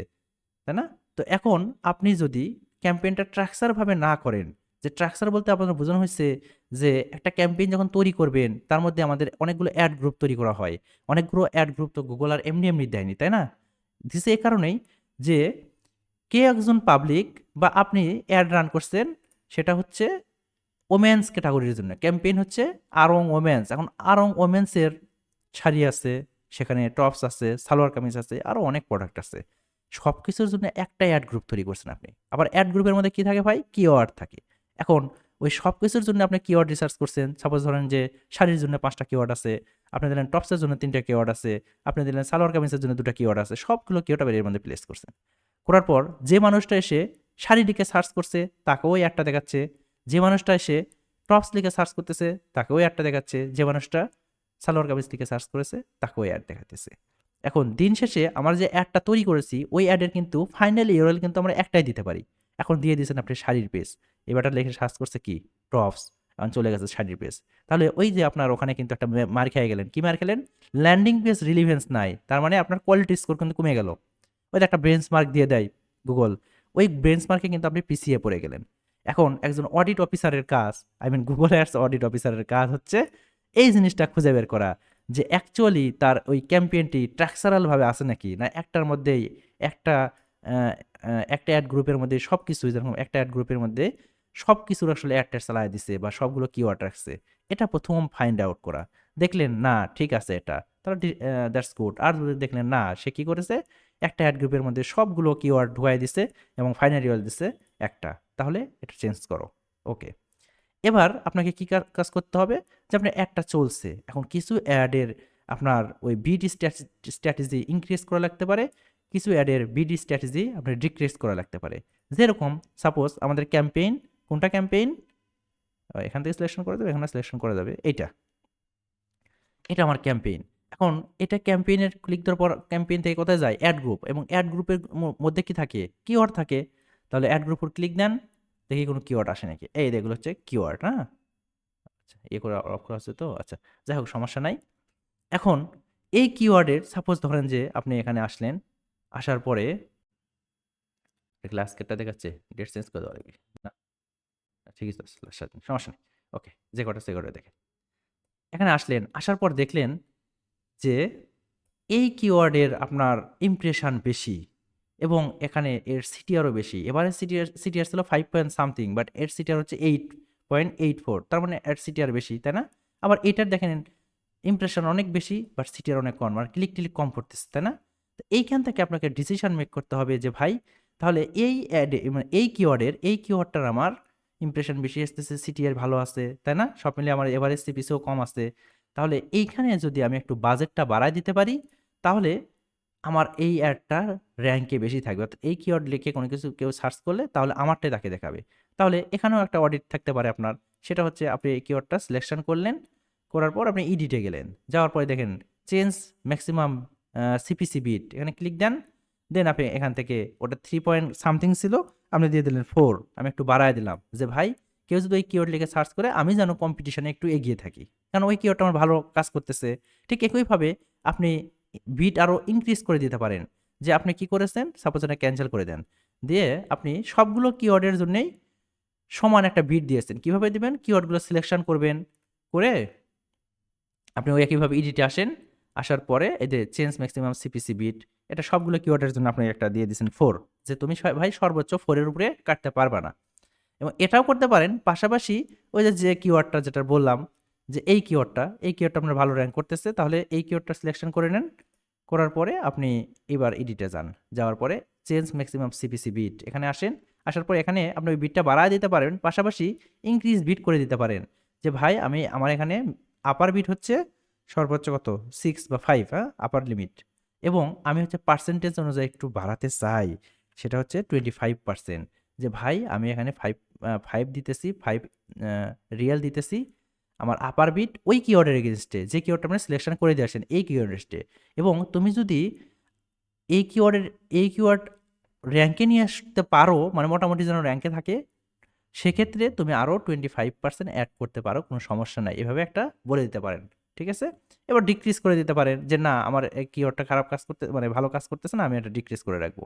তাই না? তো এখন আপনি যদি ক্যাম্পেইনটা স্ট্রাকচার ভাবে না করেন, যে স্ট্রাকচার বলতে আপনার বোঝানো হয়েছে যে একটা ক্যাম্পেইন যখন তৈরি করবেন, তার মধ্যে আমাদের অনেকগুলো অ্যাড গ্রুপ তৈরি করা হয়। অনেকগুলো অ্যাড গ্রুপ তো গুগল আর এমনি দেয়নি, তাই না? দিছে এই কারণেই যে কে একজন পাবলিক বা আপনি অ্যাড রান করছেন, সেটা হচ্ছে ওমেন্স ক্যাটাগরির জন্য। ক্যাম্পেইন হচ্ছে আড়ং ওমেন্স। এখন আড়ং ওমেন্সের শাড়ি আছে, সেখানে টপস আছে, সালোয়ার কামিজ আছে, আরো অনেক প্রোডাক্ট আছে। সবকিছুর জন্য একটা অ্যাড গ্রুপ তৈরি করছেন আপনি। আবার অ্যাড গ্রুপের মধ্যে কি থাকে ভাই? কিওয়ার্ড থাকে। এখন ওই সবকিছুর জন্য আপনি কিওয়ার্ড রিসার্চ করছেন। সাপোজ ধরেন যে শাড়ির জন্য ৫ টা কিওয়ার্ড আছে, আপনি দিলেন টপসের জন্য ৩ টা কিওয়ার্ড আছে, আপনি দিলেন সালোয়ার কামিজের জন্য ২ টা কিওয়ার্ড আছে। সবগুলো কিওয়ার্ড আবার এর মধ্যে প্লেস করছেন। করার পর যে মানুষটা এসে শাড়িটিকে সার্চ করছে, তাকেও ওই অ্যাডটা দেখাচ্ছে। যে মানুষটা এসে টপস লিখে সার্চ করতেছে তাকেও অ্যাডটা দেখাচ্ছে, যে মানুষটা সালোয়ার কামিজ লিখে সার্চ করেছে তাকেও অ্যাড দেখাতেছে। এখন দিন শেষে আমার যে অ্যাডটা তৈরি করেছি ওই অ্যাডের কিন্তু ফাইনাল ইউআরএল কিন্তু আমরা একটাই দিতে পারি। এখন দিয়ে দিয়েছেন আপনি শাড়ির পেজ, এবারটা লিখে সার্চ করছে কি টপস, এখন চলে গেছে শাড়ির পেজ। তাহলে ওই যে আপনার ওখানে কিন্তু একটা মার খেয়ে গেলেন, কি মার খেলেন, ল্যান্ডিং পেজ রিলিভেন্স নাই, তার মানে আপনার কোয়ালিটি স্কোর কিন্তু কমে গেল। ওই যে একটা বেঞ্চ মার্ক দিয়ে দেয় গুগল, ওই বেঞ্চ মার্কে কিন্তু আপনি পিছিয়ে পড়ে গেলেন। এখন একজন অডিট অফিসারের কাজ, গুগল অ্যাডস অডিট অফিসারের কাজ হচ্ছে এই জিনিসটা খুঁজে বের করা যে অ্যাকচুয়ালি তার ওই ক্যাম্পেইনটি ট্রাকচারালভাবে আছে নাকি, না একটার মধ্যেই একটা একটা অ্যাড গ্রুপের মধ্যে সব কিছু, যেরকম একটা অ্যাড গ্রুপের মধ্যে সব কিছুর আসলে অ্যাডটা চালায় দিছে বা সবগুলো কিওয়ার্ড রাখছে, এটা প্রথম ফাইন্ড আউট করা। দেখলেন না ঠিক আছে এটা, তাহলে দ্যাটস গুড। আর যদি দেখলেন না সে কি করেছে, একটা অ্যাড গ্রুপের মধ্যে সবগুলো কিওয়ার্ড ঢুকাই দিছে এবং ফাইনাল রিজাল্ট দিছে একটা, তাহলে এটা চেঞ্জ করো। ওকে, এবার আপনাকে কি কাজ করতে হবে, যে আপনার অ্যাডটা চলছে, এখন কিছু অ্যাডের আপনার ওই বিডি স্ট্র্যাটেজি ইনক্রিজ করা লাগতে পারে, কিছু অ্যাডের বিডি স্ট্র্যাটেজি আপনার ডিক্রিজ করা লাগতে পারে। যেরকম সাপোজ আমাদের ক্যাম্পেইন, কোনটা ক্যাম্পেইন, এখান থেকে সিলেকশন করে দেবে, এখানে সিলেকশন করা যাবে, এইটা, এটা আমার ক্যাম্পেইন। এখন এটা ক্যাম্পেইনের ক্লিক দেওয়ার পর ক্যাম্পেইন থেকে কোথায় যায়, অ্যাড গ্রুপ, এবং অ্যাড গ্রুপের মধ্যে কি থাকে, কিওয়ার্ড থাকে। তাহলে অ্যাড গ্রুপের ক্লিক দেন, দেখি কোনো কিওয়ার্ড আসে নাকি, এই এগুলো হচ্ছে কিওয়ার্ড। হ্যাঁ, আচ্ছা ইয়ে করে অফ করা আছে তো, আচ্ছা যাই হোক সমস্যা নাই। এখন এই কিওয়ার্ডের সাপোজ ধরেন যে আপনি এখানে আসলেন, আসার পরে আজকেরটা দেখাচ্ছে, ডেট চেঞ্জ করে দেওয়া লাগবে না, ঠিকই তো সমস্যা নেই। ওকে, যে কটা সে কটা দেখেন। এখানে আসলেন, আসার পর দেখলেন যে এই কিওয়ার্ডের আপনার ইমপ্রেশন বেশি এবং এখানে এর সিটিআরও বেশি। এবারে সিটিআর ছিল 5 পয়েন্ট সামথিং, বাট এর সিটিআর হচ্ছে 8.84, তার মানে এর সিটিআর বেশি, তাই না? আবার এটার দেখেন ইমপ্রেশন অনেক বেশি বাট সিটিআর অনেক কম, মানে ক্লিক টিলিক কম পড়তেছে, তাই না? তো এইখান থেকে আপনাকে ডিসিশন মেক করতে হবে যে ভাই তাহলে এই অ্যাডে মানে এই কিওয়ার্ডটার আমার ইমপ্রেশন বেশি আসতেছে, সিটিআর ভালো আছে, তাই না? সব মিলিয়ে আমার এভারেজ সিপিসিও কম আছে। তাহলে এইখানে যদি আমি একটু বাজেটটা বাড়ায় দিতে পারি, তাহলে আমার এই অ্যাডটার র্যাঙ্কে বেশি থাকবে। অর্থাৎ এই কিওয়ার্ড লিখে কোনো কিছু কেউ সার্চ করলে তাহলে আমারটাই তাকে দেখাবে। তাহলে এখানেও একটা অডিট থাকতে পারে আপনার, সেটা হচ্ছে আপনি এই কিওয়ার্ডটা সিলেকশন করলেন, করার পর আপনি ইডিটে গেলেন, যাওয়ার পরে দেখেন চেঞ্জ ম্যাক্সিমাম সিপিসি বিট, এখানে ক্লিক দেন, দেন আপনি এখান থেকে ওটা 3 পয়েন্ট সামথিং ছিল, আপনি দিয়ে দিলেন 4, আমি একটু বাড়ায় দিলাম যে ভাই কেউ যদি ওই কিওয়ার্ড লিখে সার্চ করে আমি যেন কম্পিটিশনে একটু এগিয়ে থাকি, কারণ ওই কিওয়ার্ডটা আমার ভালো কাজ করতেছে। ঠিক একইভাবে আপনি বিট আরও ইনক্রিজ করে দিতে পারেন, যে আপনি কি করেছেন, সাপোজ এটা ক্যান্সেল করে দেন, দিয়ে আপনি সবগুলো কিওয়ার্ডের জন্যই সমান একটা বিট দিয়েছেন। কিভাবে দিবেন, কিওয়ার্ডগুলো সিলেকশন করবেন, করে আপনি ওই একইভাবে ইডিটে আসেন, আসার পরে এই যে চেঞ্জ ম্যাক্সিমাম সিপিসি বিট, এটা সবগুলো কিওয়ার্ডের জন্য আপনি একটা দিয়ে দিয়েছেন 4, যে তুমি ভাই সর্বোচ্চ 4-এর উপরে কাটতে পারবা না। এবং এটাও করতে পারেন পাশাপাশি ওই যে কিওয়ার্ডটা যেটা বললাম, যে এই কিওয়ার্ডটা আপনার ভালো র্যাঙ্ক করতেছে, তাহলে এই কিওয়ার্ডটা সিলেকশন করে নেন, করার পরে আপনি এবার এডিটে যান, যাওয়ার পরে চেঞ্জ ম্যাক্সিমাম সিপিসি বিট এখানে আসেন, আসার পরে এখানে আপনি ওই বিটটা বাড়ায় দিতে পারেন, পাশাপাশি ইনক্রিজ বিট করে দিতে পারেন, যে ভাই আমার এখানে আপার বিট হচ্ছে সর্বোচ্চ কত 6 বা 5, হ্যাঁ আপার লিমিট, এবং আমি হচ্ছে পার্সেন্টেজ অনুযায়ী একটু বাড়াতে চাই, সেটা হচ্ছে 25%, যে ভাই আমি এখানে 5 দিতেছি, 5 রিয়েল দিতেছি, আমার আপার বিট ওই কিওয়ার্ডের এগেনস্টে, যে কিওয়ার্ডটা আপনি সিলেকশন করে দিয়ে আসেন এই কিওয়ার্ডের, এবং তুমি যদি এই কিওয়ার্ড র্যাঙ্কে নিয়ে আসতে পারো, মানে মোটামুটি যেন র্যাঙ্কে থাকে, সেক্ষেত্রে তুমি আরও 25% অ্যাড করতে পারো, কোনো সমস্যা নাই, এভাবে একটা বলে দিতে পারেন। ঠিক আছে, এবার ডিক্রিজ করে দিতে পারেন, যে না আমার এই কিওয়ার্ডটা খারাপ কাজ করতে মানে ভালো কাজ করতেছে না, আমি এটা ডিক্রিজ করে রাখবো।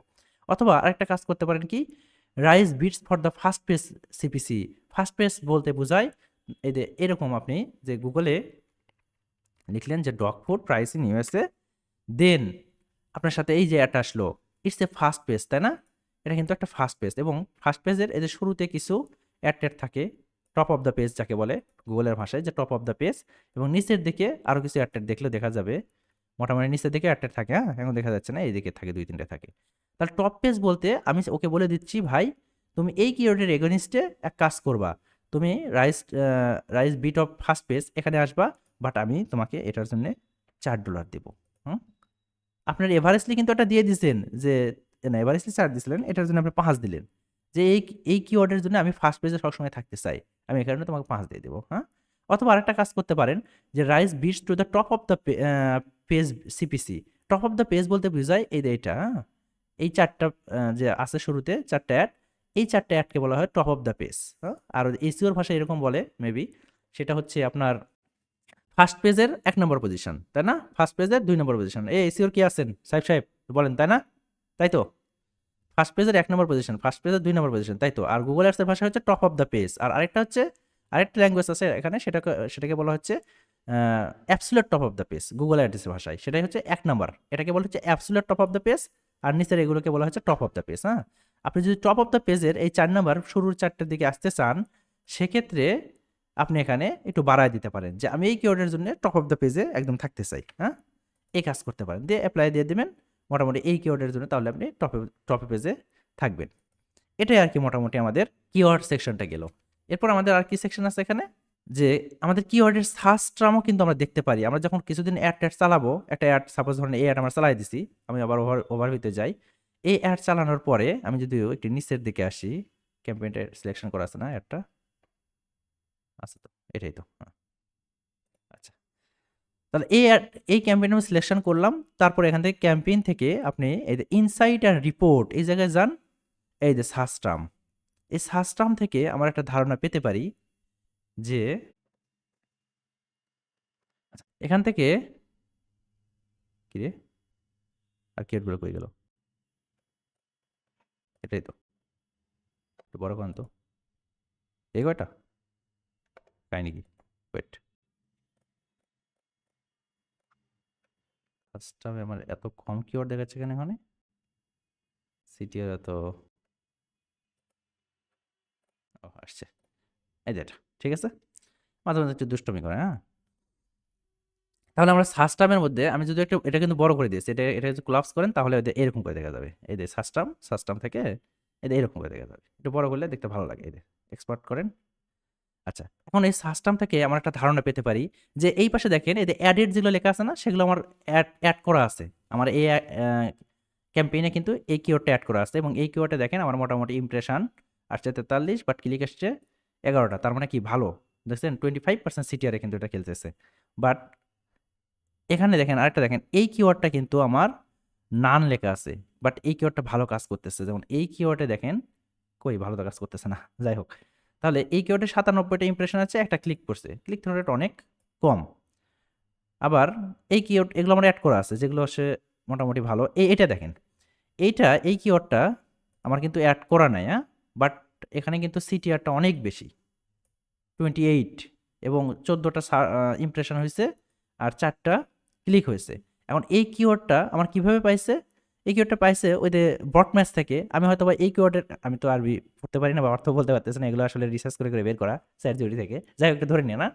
অথবা আরেকটা কাজ করতে পারেন কি, raise bids for the first page CPC. First page বলতে বোঝায় এই যে এরকম, আপনি যে গুগলে লিখলেন যে dog food price in USA, then আপনার সাথে এই যে অ্যাড আসলো, ইটস এ ফার্স্ট পেজ, তাই না? এটা কিন্তু একটা ফার্স্ট পেজ, এবং ফার্স্ট পেজের এদের শুরুতে কিছু অ্যাড থাকে, টপ অফ দ্য পেজ যাকে বলে গুগলের ভাষায়, যে টপ অফ দ্য পেজ, এবং নিচের দিকে আরও কিছু অ্যাড দেখলে দেখা যাবে, মোটামুটি নিচের দিকে অ্যাড থাকে, হ্যাঁ এখন দেখা যাচ্ছে না, এই দিকে থাকে 2-3টে থাকে। তাহলে টপ পেজ বলতে আমি ওকে বলে দিচ্ছি ভাই তুমি এই কিওয়ার্ডের এগেনিস্টে এক কাজ করবা, তুমি raise bit of first page এখানে আসবা, বাট আমি তোমাকে এটার জন্য $4 দেবো। হুম, আপনার এভারেস্টলি কিন্তু এটা দিয়ে দিচ্ছেন, যে না এভারেস্টলি 4 দিছিলেন, এটার জন্য আপনি 5 দিলেন, যে এই কিওয়ার্ডের জন্য আমি ফার্স্ট পেজে সবসময় থাকতে চাই, আমি এই কারণে তোমাকে 5 দিয়ে দেবো, হ্যাঁ? অথবা আরেকটা কাজ করতে পারেন যে raise bids to the top of the page CPC. Top of the page বলতে বোঝায় এই যে এইটা, হ্যাঁ? এই 4টা যে আছে শুরুতে 4টা অ্যাড, এই 4টা অ্যাডকে বলা হয় টপ অফ দ্য পেজ, হ্যাঁ? আর এসইওর ভাষায় এরকম বলে মেবি, সেটা হচ্ছে আপনার ফার্স্ট পেজের 1 নম্বর পজিশন, তাই না? ফার্স্ট পেজের 2 নম্বর পজিশন। এই এসইওর কি আছেন সাহেব বলেন, তাই না? তাই তো? ফার্স্ট পেজের 1 নম্বর পজিশন, ফার্স্ট পেজের 2 নম্বর পজিশন, তাই তো? আর গুগল অ্যাডসের ভাষা হচ্ছে টপ অফ দ্য পেজ। আর আরেকটা হচ্ছে, আরেকটা ল্যাঙ্গুয়েজ আছে এখানে, সেটাকে বলা হচ্ছে absolute top of the page Google অ্যাডসের ভাষায়। সেটাই হচ্ছে 1 নাম্বার। এটাকে বলা হচ্ছে absolute top of the page, আর নিচের এগুলোকে বলা হচ্ছে টপ অফ দ্য পেজ, হ্যাঁ? আপনি যদি টপ অফ দ্য পেজের এই 4 নাম্বার শুরুর 4টার দিকে আসতে চান, সেক্ষেত্রে আপনি এখানে একটু বাড়ায় দিতে পারেন যে আমি এই কিওয়ার্ডের জন্য টপ অফ দ্য পেজে একদম থাকতে চাই, হ্যাঁ? এই কাজ করতে পারেন, দিয়ে অ্যাপ্লাই দিয়ে দিবেন মোটামুটি এই কিওয়ার্ডের জন্য, তাহলে আপনি টপে পেজে থাকবেন। এটাই আর কি মোটামুটি আমাদের কিওয়ার্ড সেকশনটা গেল। এরপর আমাদের আর কি সেকশন আছে এখানে, যে আমাদের কিওয়ার্ডের সার্চ টার্মও কিন্তু আমরা দেখতে পারি। আমরা যখন কিছুদিন অ্যাড চালাবো, একটা অ্যাড সাপোজ ধরেন এই অ্যাড আমরা চালাই দিছি, আমি আবার ওভারভিউতে যাই, এই অ্যাড চালানোর পরে আমি যদি একটু নিচের দিকে আসি, ক্যাম্পেইনটা সিলেকশন করা আছে না অ্যাডটা, আছে তো, এটাই তো, হ্যাঁ। আচ্ছা, তাহলে এই ক্যাম্পেইন আমি সিলেকশন করলাম, তারপরে এখান থেকে ক্যাম্পেইন থেকে আপনি এই যে ইনসাইট অ্যান্ড রিপোর্ট এই জায়গায় যান, এই যে সার্চ টার্ম, এই সার্চ টার্ম থেকে আমরা একটা ধারণা পেতে পারি যে আচ্ছা, এখান থেকে কি রে, আর কিওয়ার্ডগুলো কই গেল, এটাই তো, একটু বড় করেন তো, এই কয়টা কাহিনি কি, ওয়েট, ফার্স্ট টার্মে আমার এত কম কিওয়ার্ড দেখাচ্ছে কেন এখানে, সিটিআর এত, ও আসছে, এই যে এটা, ঠিক আছে, মাঝে মাঝে একটু দুষ্টমি করে, হ্যাঁ? তাহলে আমরা সার্চ টার্মের মধ্যে আমি যদি একটু, এটা কিন্তু বড় করে দিয়েছি, এটা যদি ক্লাস করেন তাহলে এরকম করে দেখা যাবে, এই যে সার্চ টার্ম থেকে এই যে এরকম করে দেখা যাবে, একটু বড় করলে দেখতে ভালো লাগে, এই যে এক্সপার্ট করেন। আচ্ছা, এখন এই সার্চ টার্ম থেকে আমরা একটা ধারণা পেতে পারি যে এই পাশে দেখেন এই যে অ্যাডেড যেগুলো লেখা আছে না, সেগুলো আমার অ্যাড করা আছে, আমার এই ক্যাম্পেইনে কিন্তু এই কিওয়ার্ডটা অ্যাড করা আছে, এবং এই কিওয়ার্ডে দেখেন আমার মোটামুটি ইমপ্রেশন আসছে 43, বাট ক্লিক আসছে 11টা, তার মানে কি ভালো, দেখছেন 25% সিটিআরে কিন্তু এটা খেলতেছে। বাট এখানে দেখেন আরেকটা দেখেন, এই কিওয়ার্ডটা কিন্তু আমার নান লেখা আছে, বাট এই কিওয়ার্ডটা ভালো কাজ করতেছে, যেমন এই কিওয়ার্ডে দেখেন কই ভালো তো কাজ করতেছে না, যাই হোক, তাহলে এই কিওয়ার্ডে 97টা ইমপ্রেশন আছে, একটা ক্লিক করছে, ক্লিক থ্রু রেট অনেক কম। আবার এই কিওয়ার্ড এগুলো আমার অ্যাড করা আছে, যেগুলো হচ্ছে মোটামুটি ভালো, এটা দেখেন, এই কিওয়ার্ডটা আমার কিন্তু অ্যাড করা নাই, হ্যাঁ? বাট এখানে কিন্তু সিটিআরটা অনেক বেশি, 28, এবং 14টা ইমপ্রেশন হয়েছে, আর 4টা ক্লিক হয়েছে। এখন এই কিওয়ার্ডটা আমার কিভাবে পাইছে, এই কিওয়ার্ডটা পাইছে ওই যে বট ম্যাচ থেকে। আমি হয়তো বা এই কিওয়ার্ডের, আমি তো আরবি পড়তে পারি না বা অর্থ বলতে পারতেছি না, এগুলো আসলে রিসার্চ করে বের করা চ্যাটজিপিটি থেকে, যাই হোক ধরে নিয়ে না,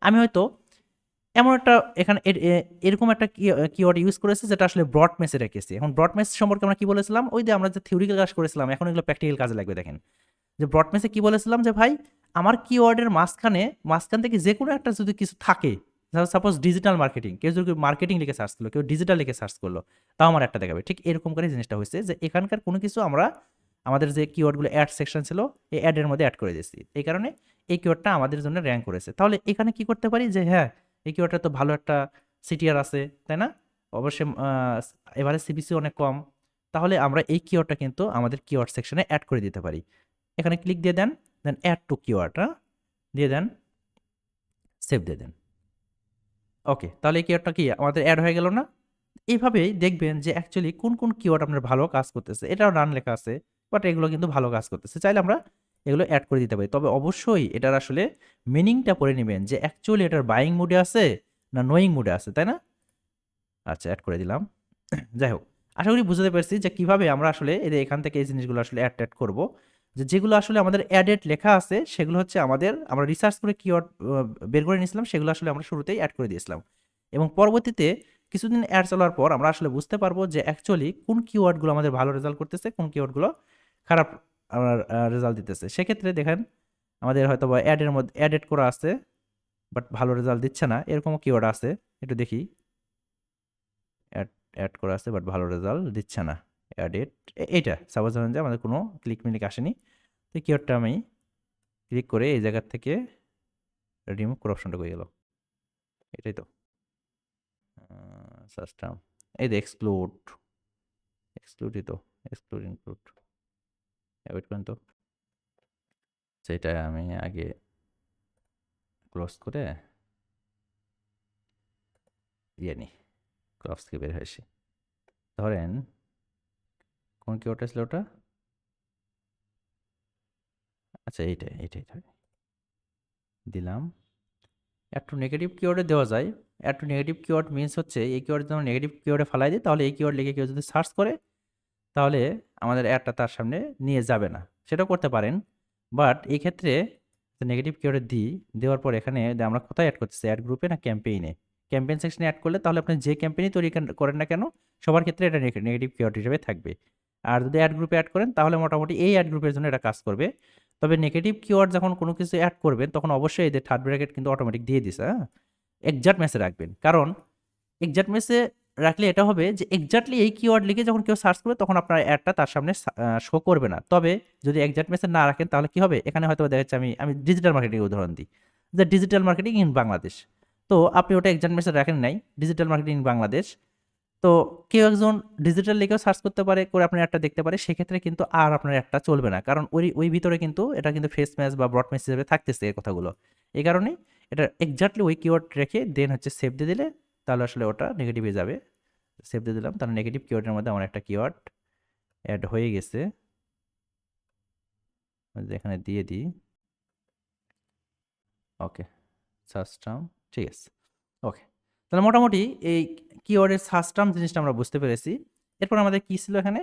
আমি হয়তো এমন একটা এখানে এরকম একটা কিওয়ার্ড ইউজ করেছে যেটা আসলে ব্রড মেসে রেখেছি। এখন ব্রড মেস সম্পর্কে আমরা কি বলেছিলাম, ওই যে আমরা যে থিওরিক্যাল কাজ করেছিলাম, এখন এগুলো প্র্যাকটিক্যাল কাজে লাগবে। দেখেন যে ব্রড মেসে কি বলেছিলাম, যে ভাই আমার কিওয়ার্ডের মাঝখান থেকে যে কোনো একটা যদি কিছু থাকে, সাপোজ ডিজিটাল মার্কেটিং, কেউ যদি মার্কেটিং লিখে সার্চ করলো, কেউ ডিজিটাল লিখে সার্চ করলো, তাও আমার একটা দেখাবে। ঠিক এরকম করে জিনিসটা হয়েছে যে এখানকার কোনো কিছু আমরা আমাদের যে কিওয়ার্ডগুলো অ্যাড সেকশন ছিল, এই অ্যাডের মধ্যে অ্যাড করে দিয়েছি, এই কারণে এই কিওয়ার্ডটা আমাদের জন্য র্যাঙ্ক করেছে। তাহলে এখানে কি করতে পারি যে হ্যাঁ, এই কিওয়ার্ডটা তো ভালো একটা সিটিআর আছে, তাই না? অবশ্যই এবারে সিবিসি অনেক কম, তাহলে আমরা এই কিওয়ার্ডটা কিন্তু আমাদের কিওয়ার্ড সেকশনে অ্যাড করে দিতে পারি। এখানে ক্লিক দিয়ে দেন, দেন অ্যাড টু কিওয়ার্ড, দিয়ে দেন, সেভ দিয়ে দেন। ওকে, তাহলে এই কিওয়ার্ডটা কি আমাদের অ্যাড হয়ে গেল না? এইভাবেই দেখবেন যে অ্যাকচুয়ালি কোন কোন কিওয়ার্ড আপনার ভালো কাজ করতেছে, এটাও রান লেখা আছে, বাট এগুলো কিন্তু ভালো কাজ করতেছে, চাইলে আমরা এগুলো অ্যাড করে দিতে পারি। তবে অবশ্যই এটার আসলে মিনিংটা পড়ে নেবেন যে অ্যাকচুয়ালি এটার বাইং মুডে আছে না নোয়িং মুডে আছে, তাই না? আচ্ছা, অ্যাড করে দিলাম। যাই হোক, আশা করি বুঝতে পেরেছি যে কিভাবে আমরা আসলে এখান থেকে এই জিনিসগুলো আসলে অ্যাড করবো, যে যেগুলো আসলে আমাদের অ্যাডেড লেখা আছে সেগুলো হচ্ছে আমরা রিসার্চ করে কিওয়ার্ড বের করে নিয়েছিলাম, সেগুলো আসলে আমরা শুরুতেই অ্যাড করে দিয়েছিলাম, এবং পরবর্তীতে কিছুদিন অ্যাড চালার পর আমরা আসলে বুঝতে পারবো যে অ্যাকচুয়ালি কোন কিওয়ার্ডগুলো আমাদের ভালো রেজাল্ট করতেছে, কোন কিওয়ার্ডগুলো খারাপ আমার রেজাল্ট দিতেছে। সেক্ষেত্রে দেখেন আমাদের হয়তো বা অ্যাডের মধ্যে অ্যাডেড করা আছে বাট ভালো রেজাল্ট দিচ্ছে না, এরকমও কিওয়ার্ড আছে, একটু দেখি। অ্যাড করা আছে বাট ভালো রেজাল্ট দিচ্ছে না, অ্যাডেড, এইটা সাপোজ ধরেন যে আমাদের কোনো ক্লিক মিলিক আসেনি, তো কিওয়ার্ডটা আমি ক্লিক করে এই জায়গার থেকে রিমুভ করে অপশনটা করে গেল, এটাই তো সার্চ টার্ম, এই যে এক্সক্লুডই তো, এক্সক্লুড ইনক্লুড, ওয়েট করেন তো, সেটা আমি আগে ক্লোজ করে নিই, ক্রস থেকে বের হয়েছি। ধরেন কোন কিওয়ার্ডটা ছিল ওটা, আচ্ছা এইটাই ধরে দিলাম। একটু নেগেটিভ কিওয়ার্ডে দেওয়া যায়। একটু নেগেটিভ কিওয়ার্ড মিনস হচ্ছে এই কিওয়ার্ড যখন নেগেটিভ কিওয়ার্ডে ফালাই দিই তাহলে এই কিওয়ার্ড লিখে কেউ যদি সার্চ করে তাহলে আমাদের অ্যাডটা তার সামনে নিয়ে যাবে না, সেটাও করতে পারেন। বাট এই ক্ষেত্রে নেগেটিভ কিওয়ার্ডে দেওয়ার পর এখানে আমরা কোথায় অ্যাড করতেছি, অ্যাড গ্রুপে না ক্যাম্পেইনে? ক্যাম্পেইন সেকশনে অ্যাড করলে তাহলে আপনি যে ক্যাম্পেইনই তৈরি করেন না কেন সবার ক্ষেত্রে এটা নেগেটিভ কিওয়ার্ড হিসেবে থাকবে। আর যদি অ্যাড গ্রুপে অ্যাড করেন তাহলে মোটামুটি এই অ্যাড গ্রুপের জন্য এটা কাজ করবে। তবে নেগেটিভ কিওয়ার্ড যখন কোনো কিছু অ্যাড করবেন তখন অবশ্যই এদের থার্ড ব্র্যাকেট কিন্তু অটোমেটিক দিয়ে দিছে, হ্যাঁ, এক্সাক্ট ম্যাচে রাখবেন। কারণ এক্সাক্ট ম্যাচে রাখলে এটা হবে যে এক্স্যাক্টলি এই কিওয়ার্ড লিখে যখন কেউ সার্চ করবে তখন আপনার অ্যাডটা তার সামনে শো করবে না। তবে যদি এক্সাক্ট মেসেজ না রাখেন তাহলে কি হবে, এখানে হয়তো দেখা যাচ্ছে আমি ডিজিটাল মার্কেটিং উদাহরণ দিই, যে ডিজিটাল মার্কেটিং ইন বাংলাদেশ, তো আপনি ওটা এক্সাক্ট মেসেজ রাখেন নাই ডিজিটাল মার্কেটিং ইন বাংলাদেশ, তো কেউ একজন ডিজিটাল লিখেও সার্চ করতে পারে করে আপনার অ্যাডটা দেখতে পারে, সেক্ষেত্রে কিন্তু আর আপনার অ্যাডটা চলবে না, কারণ ওই ভিতরে কিন্তু এটা কিন্তু ফেস ম্যাচ বা ব্রড ম্যাচ হিসেবে থাকতেছে এই কথাগুলো। এই কারণেই এটা এক্স্যাক্টলি ওই কিওয়ার্ড রেখে দেন হচ্ছে সেভ দিয়ে দিলে তাহলে আসলে ওটা নেগেটিভে যাবে। সেভ দিয়ে দিলাম, তাহলে নেগেটিভ কিওয়ার্ডের মধ্যে আমার একটা কিওয়ার্ড অ্যাড হয়ে গেছে, এখানে দিয়ে দিই। ওকে, সার্চ টার্ম, ঠিক আছে। ওকে, তাহলে মোটামুটি এই কিওয়ার্ডের সার্চ টার্ম জিনিসটা আমরা বুঝতে পেরেছি। এরপর আমাদের কি ছিল এখানে,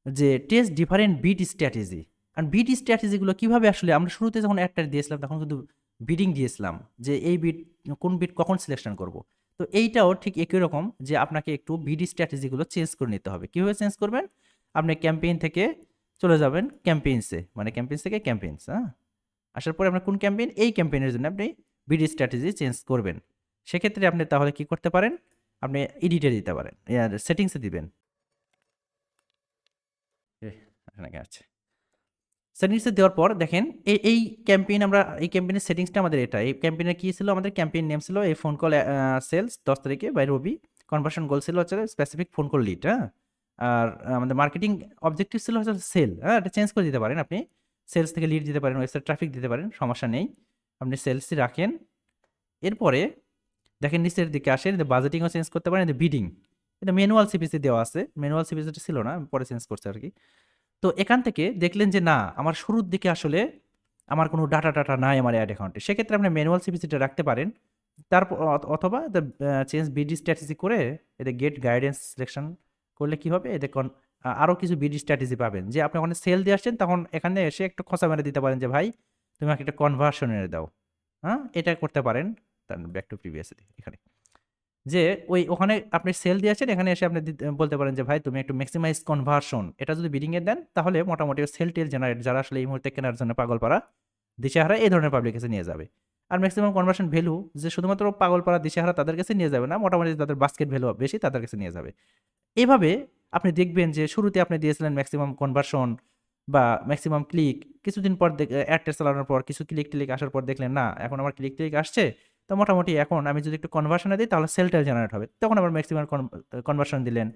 যে টেস্ট ডিফারেন্ট বিট স্ট্র্যাটেজি। আর বিট স্ট্র্যাটেজিগুলো কীভাবে আসলে আমরা শুরুতে যখন একটা দিয়েছিলাম তখন কিন্তু বিডিং দিয়েছিলাম যে এই বিট কোন বিট কখন সিলেকশন করব। তো এইটাও ঠিক একই রকম যে আপনাকে একটু বিড স্ট্র্যাটেজিগুলো চেঞ্জ করে নিতে হবে। কীভাবে চেঞ্জ করবেন, আপনি ক্যাম্পেইন থেকে চলে যাবেন ক্যাম্পেইনসে, মানে ক্যাম্পেইনস থেকে ক্যাম্পেইনস, হ্যাঁ, আসার পরে আপনার কোন ক্যাম্পেইন, এই ক্যাম্পেইনের জন্য আপনি বিড স্ট্র্যাটেজি চেঞ্জ করবেন। সেক্ষেত্রে আপনি তাহলে কি করতে পারেন, আপনি এডিটে দিতে পারেন, সেটিংসে দিবেন, এখানে আছে সেটিংসে দেওয়ার পর দেখেন এই ক্যাম্পেইন আমরা এই ক্যাম্পেইনের সেটিংসটা আমাদের এটা, এই ক্যাম্পেইনের কি ছিল, আমাদের ক্যাম্পেইন নেম ছিল এই ফোন কল সেলস 10 তারিখে বাই রবি, কনভার্সন গোল ছিল হচ্ছে স্পেসিফিক ফোন কল লিড, হ্যাঁ, আর আমাদের মার্কেটিং অবজেক্টিভ ছিল হচ্ছে সেল, হ্যাঁ, এটা চেঞ্জ করে দিতে পারেন, আপনি সেলস থেকে লিড দিতে পারেন, ওয়েবসাইট ট্রাফিক দিতে পারেন, সমস্যা নেই, আপনি সেলসই রাখেন। এরপরে দেখেন নিচের দিকে আসেন, বাজেটিংও চেঞ্জ করতে পারেন, বিডিং, এটা ম্যানুয়াল সিপিসি দেওয়া আছে, ম্যানুয়াল সিপিসিটা ছিল না, পরে চেঞ্জ করছে আর কি। তো এখান থেকে দেখলেন যে না আমার শুরুর দিকে আসলে আমার কোনো ডাটা নাই আমার অ্যাড অ্যাকাউন্টে, সেক্ষেত্রে আপনি ম্যানুয়াল সিপিসিটা রাখতে পারেন। তারপর অথবা চেঞ্জ বিডি স্ট্র্যাটেজি করে এতে গেট গাইডেন্স সিলেকশন করলে কি হবে, এতে আরও কিছু বিডি স্ট্র্যাটেজি পাবেন, যে আপনি ওখানে সেল দিয়ে আসছেন তখন এখানে এসে একটু খোঁচা মেরে দিতে পারেন যে ভাই তুমি আমাকে একটা কনভার্সন এনে দাও, হ্যাঁ, এটা করতে পারেন। তার ব্যাক টু প্রিভিয়াস এখানে যে ওখানে আপনি সেল দিয়েছেন, এখানে এসে আপনি বলতে পারেন যে ভাই তুমি একটু ম্যাক্সিমাইজ কনভার্সন এটা যদি বিডিংয়ে দেন তাহলে মোটামুটি সেল টেল জেনারেট যারা আসলে এই মুহূর্তে কেনার জন্য পাগলপাড়া দিশেহারা এই ধরনের পাবলিক কাছে নিয়ে যাবে। আর ম্যাক্সিমাম কনভার্সন ভ্যালু যে শুধুমাত্র পাগলপাড়া দিশেহারা তাদের কাছে নিয়ে যাবে না, মোটামুটি তাদের বাস্কেট ভ্যালু বেশি তাদের কাছে নিয়ে যাবে। এভাবে আপনি দেখবেন যে শুরুতে আপনি দিয়েছিলেন ম্যাক্সিমাম কনভার্সন বা ম্যাক্সিমাম ক্লিক, কিছুদিন পর অ্যাডটা চালানোর পর কিছু ক্লিক আসার পর দেখলেন না এখন আমার ক্লিক আসছে, তো মোটামুটি এখন আমি যদি একটু কনভার্সনে দিই তাহলে সেলটা জেনারেট হবে, তখন আবার ম্যাক্সিমাম কনভার্সন দিলেন,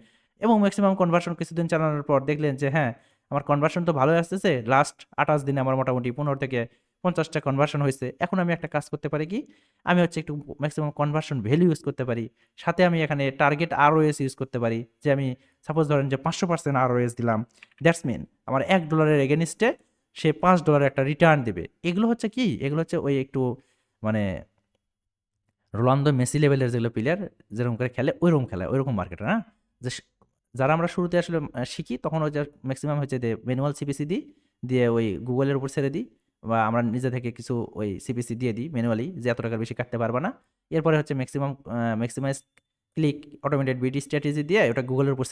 এবং ম্যাক্সিমাম কনভার্সন কিছুদিন চালানোর পর দেখলেন যে হ্যাঁ আমার কনভার্সন তো ভালোই আসতেছে, লাস্ট 28 দিনে আমার মোটামুটি 15 থেকে 50টা কনভার্সন হয়েছে, এখন আমি একটা কাজ করতে পারি কি, আমি হচ্ছে একটু ম্যাক্সিমাম কনভার্সন ভ্যালু ইউজ করতে পারি, সাথে আমি এখানে টার্গেট আরওএস ইউজ করতে পারি, যে আমি সাপোজ ধরেন যে 500% আরওএস দিলাম, দ্যাটস মিন আমার $1 এগেনিস্টে সে $5 একটা রিটার্ন দেবে। এগুলো হচ্ছে কি, এগুলো হচ্ছে ওই একটু মানে রোনালদো মেসি লেভেলের যেগুলো প্লেয়ার যেরকম করে খেলে ওইরকম খেলা ওইরকম মার্কেট না, যে যারা আমরা শুরুতে আসলে শিখি তখন ওই যে ম্যাক্সিমাম হচ্ছে যে ম্যানুয়াল সিপিসি দিয়ে ওই গুগলের উপর ছেড়ে দিই, বা আমরা নিজে থেকে কিছু ওই সিপিসি দিয়ে দিই ম্যানুয়ালি যে এত টাকার বেশি কাটতে পারবা না। এরপরে হচ্ছে maximise clicks automated bidding strategy দিয়ে ওটা গুগলের উপর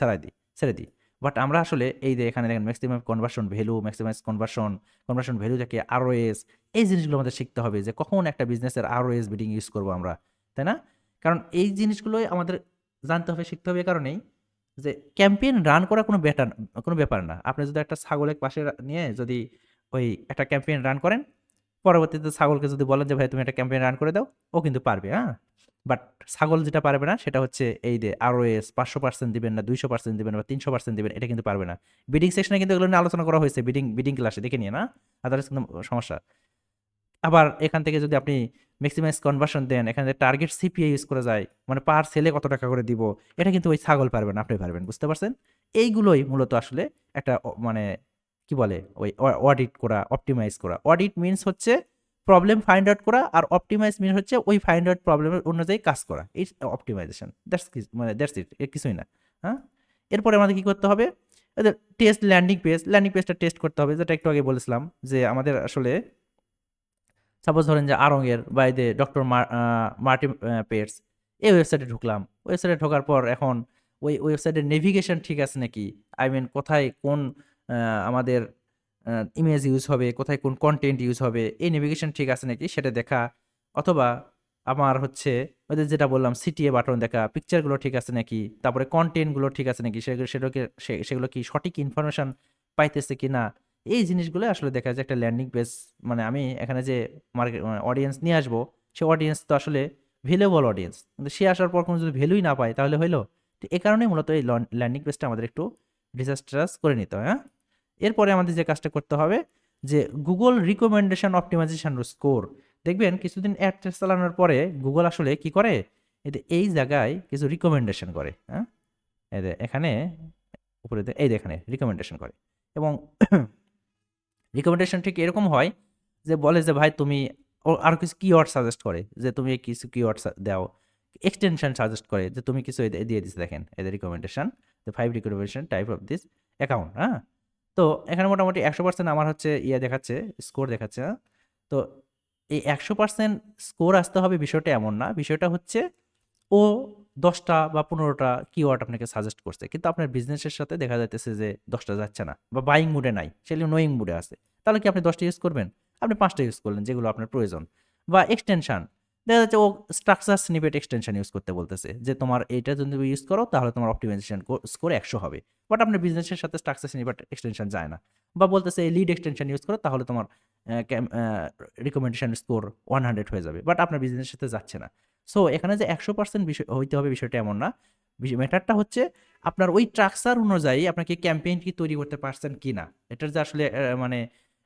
ছেড়ে দিই। বাট আমরা আসলে এই যে এখানে দেখেন maximum conversion value, maximise conversion value থেকে আরওএস, এই জিনিসগুলো আমাদের শিখতে হবে যে কখন একটা বিজনেসের আরওএস বিডিং ইউজ করবো আমরা, তাই না? কারণ এই জিনিসগুলোই আমাদের জানতে হবে, শিখতে হবে, কারণেই যে ক্যাম্পেইন রান করা কোনো ব্যাপার না। আপনি যদি একটা ছাগলের পাশে নিয়ে যদি ওই একটা ক্যাম্পেইন রান করেন, পরবর্তীতে ছাগলকে যদি বলেন যে ভাই তুমি একটা ক্যাম্পেইন রান করে দাও, ও কিন্তু পারবে, হ্যাঁ? বাট ছাগল যেটা পারবে না সেটা হচ্ছে এই যে ROS 500% দিবেন না 200% দিবেন বা 300% দিবেন, এটা কিন্তু পারবে না। বিডিং সেকশনে কিন্তু এগুলো নিয়ে আলোচনা করা হয়েছে বিডিং ক্লাসে, দেখে নিয়ে না, আদারস কিন্তু সমস্যা। আবার এখান থেকে যদি আপনি ম্যাক্সিমাইজ কনভার্সন দেন, এখানে টার্গেট সিপিএ ইউজ করা যায়, মানে পার সেলে কত টাকা করে দিব, এটা কিন্তু ওই ছাগল পারবেন না, আপনি পারবেন, বুঝতে পারছেন? এইগুলোই মূলত আসলে একটা মানে কি বলে ওই অডিট করা, অপটিমাইজ করা। অডিট মিনস হচ্ছে প্রবলেম ফাইন্ড আউট করা, আর অপটিমাইজ মিনস হচ্ছে ওই ফাইন্ড আউট প্রবলেমের অনুযায়ী কাজ করা। এই অপটিমাইজেশন, মানে দ্যাটস ইট, এর কিছুই না। হ্যাঁ, এরপরে আমাদের কি করতে হবে? টেস্ট ল্যান্ডিং পেজটা টেস্ট করতে হবে, যেটা একটু আগে বলেছিলাম যে আমাদের আসলে সাপোজ ধরেন যে আড়ংয়ের বা এই যে ডক্টর মার্টিন পেটস, এই ওয়েবসাইটে ঢুকলাম। ওয়েবসাইটে ঢোকার পর এখন ওই ওয়েবসাইটের নেভিগেশন ঠিক আছে নাকি, আই মিন কোথায় কোন আমাদের ইমেজ ইউজ হবে, কোথায় কোন কন্টেন্ট ইউজ হবে, এই নেভিগেশন ঠিক আছে নাকি সেটা দেখা। অথবা আমার হচ্ছে ওদের যেটা বললাম সিটিএ বাটন দেখা, পিকচারগুলো ঠিক আছে নাকি, তারপরে কন্টেন্টগুলো ঠিক আছে নাকি, সেগুলো কি সঠিক ইনফরমেশন পাইতেছে কি না, এই জিনিসগুলো আসলে দেখা যায় একটা ল্যান্ডিং পেজ। মানে আমি এখানে যে মার্কেট অডিয়েন্স নিয়ে আসবো, সে অডিয়েন্স তো আসলে ভ্যালুয়েবল অডিয়েন্স, কিন্তু সে আসার পর কোনো যদি ভ্যালুই না পায় তাহলে হইলো। তো এ কারণে মূলত এই ল্যান্ডিং পেজটা আমাদের একটু রিসার্চ করে নিতে হয়, হ্যাঁ? এরপরে আমাদের যে কাজটা করতে হবে যে গুগল রিকমেন্ডেশন অপটিমাইজেশন স্কোর। দেখবেন কিছুদিন অ্যাড চালানোর পরে গুগল আসলে কি করে, এই জায়গায় কিছু রিকমেন্ডেশন করে, হ্যাঁ? এখানে উপরে এই এখানে রিকমেন্ডেশন করে, এবং রিকমেন্ডেশন ঠিক এরকম হয় যে বলে যে ভাই তুমি আরো কিছু কিওয়ার্ড সাজেস্ট করে যে তুমি কিছু কিওয়ার্ড দাও, এক্সটেনশন সাজেস্ট করে যে তুমি কিছু দিয়ে দিচ্ছে, দেখেন এদের recommendation, the 5 recommendation type of this account, হ্যাঁ? তো এখানে মোটামুটি 100% আমার হচ্ছে ইয়ে দেখাচ্ছে, স্কোর দেখাচ্ছে, হ্যাঁ? তো এই 100% স্কোর আসতে হবে বিষয়টা এমন না, বিষয়টা হচ্ছে ও 10টা বা 15টা কিওয়ার্ড আপনাকে সাজেস্ট করছে, কিন্তু আপনার বিজনেসের সাথে দেখা যাইতেছে যে 10টা যাচ্ছে না, বা বাইং মুডে নাই, সেগুলো নোয়িং মুডে আছে। তাহলে কি আপনি 10টা ইউজ করবেন? আপনি 5টা ইউজ করলেন যেগুলো আপনার প্রয়োজন। বা এক্সটেনশন, দেখা যাচ্ছে ও স্ট্রাকচার স্নিপেট এক্সটেনশন ইউজ করতে বলতেছে যে তোমার এইটা যদি তুমি ইউজ করো তাহলে তোমার অপটিমাইজেশন স্কোর 100 হবে। বাট আপনার বিজনেসের সাথে স্ট্রাকচার স্নিপেট এক্সটেনশন যায় না। বা বলতেছে এই লিড এক্সটেনশন ইউজ করো তাহলে তোমার রিকমেন্ডেশন স্কোর 100 হয়ে যাবে, বাট আপনার বিজনেসের সাথে যাচ্ছে না। সো এখানে যে 100% বিষয় হইতে হবে বিষয়টা এমন না। ম্যাটারটা হচ্ছে আপনার ওই ট্রাকচার অনুযায়ী আপনাকে ক্যাম্পেইন কি তৈরি করতে পারছেন কিনা। এটার যে আসলে মানে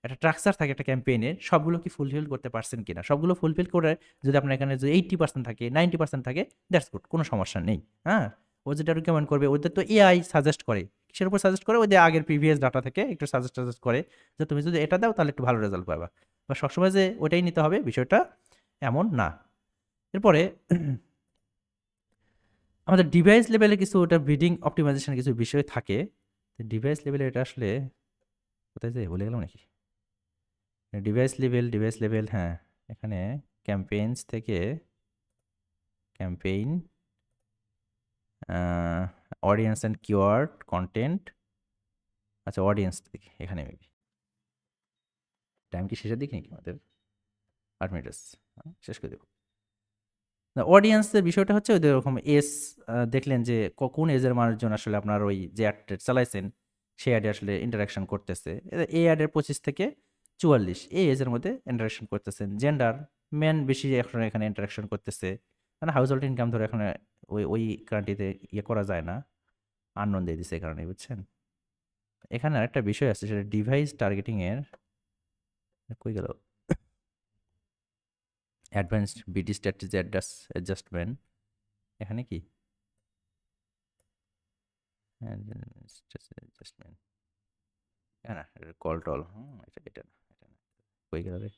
একটা ট্রাকচার থাকে একটা ক্যাম্পেইনের, সবগুলো কি ফুলফিল করতে পারছেন কিনা। সবগুলো ফুলফিল করে যদি আপনার এখানে যদি 80% থাকে 90% থাকে, দ্যাটস গুড, কোনো সমস্যা নেই, হ্যাঁ? ও যেটা রিকমেন্ড করবে, ওদের তো এআই সাজেস্ট করে, কিসের উপর সাজেস্ট করে, ওদের আগের প্রিভিয়াস ডাটা থেকে একটু সাজেস্ট করে যে তুমি যদি এটা দাও তাহলে একটু ভালো রেজাল্ট পাবা। বা সবসময় যে ওইটাই নিতে হবে বিষয়টা এমন না। এরপরে আমাদের ডিভাইস লেভেলে কিছু ওটা বিডিং অপটিমাইজেশন কিছু বিষয় থাকে। ডিভাইস লেভেলে এটা আসলে কোথায় যে ভুলে গেলাম নাকি? ডিভাইস লেভেল, হ্যাঁ, এখানে ক্যাম্পেইনস থেকে campaign, audience and keyword content. আচ্ছা, অডিয়েন্স দেখি এখানে মেবি টাইম কি শেষের দিকে নাকি আমাদের? 8 মিনিট আছে, শেষ করে দেবো। অডিয়েন্সের বিষয়টা হচ্ছে ওদের ওরকম এজ, দেখলেন যে কোন এজের মানুষজন আসলে আপনার ওই যে অ্যাড চালাইছেন সেই অ্যাডে আসলে ইন্টারাকশন করতেছে। এই অ্যাডের 25 থেকে 44 এই এজের মধ্যে ইন্টারাকশন করতেছেন। জেন্ডার, মেন বেশি এখন এখানে ইন্টারাকশন করতেছে, মানে হাউস হোল্ড ইনকাম ধরে এখানে ওই কান্ট্রিতে ইয়ে করা যায় না, আননোন দিয়ে দিচ্ছে এই কারণে, বুঝছেন? এখানে আরেকটা বিষয় আছে, সেটা ডিভাইস টার্গেটিং এর, কই গেল? অ্যাডভান্সড বিডি স্ট্র্যাটেজি অ্যাডজাস্টমেন্ট, এখানে কি অ্যাডজাস্টমেন্ট, না কল টল, এটা না, কই গেল রে?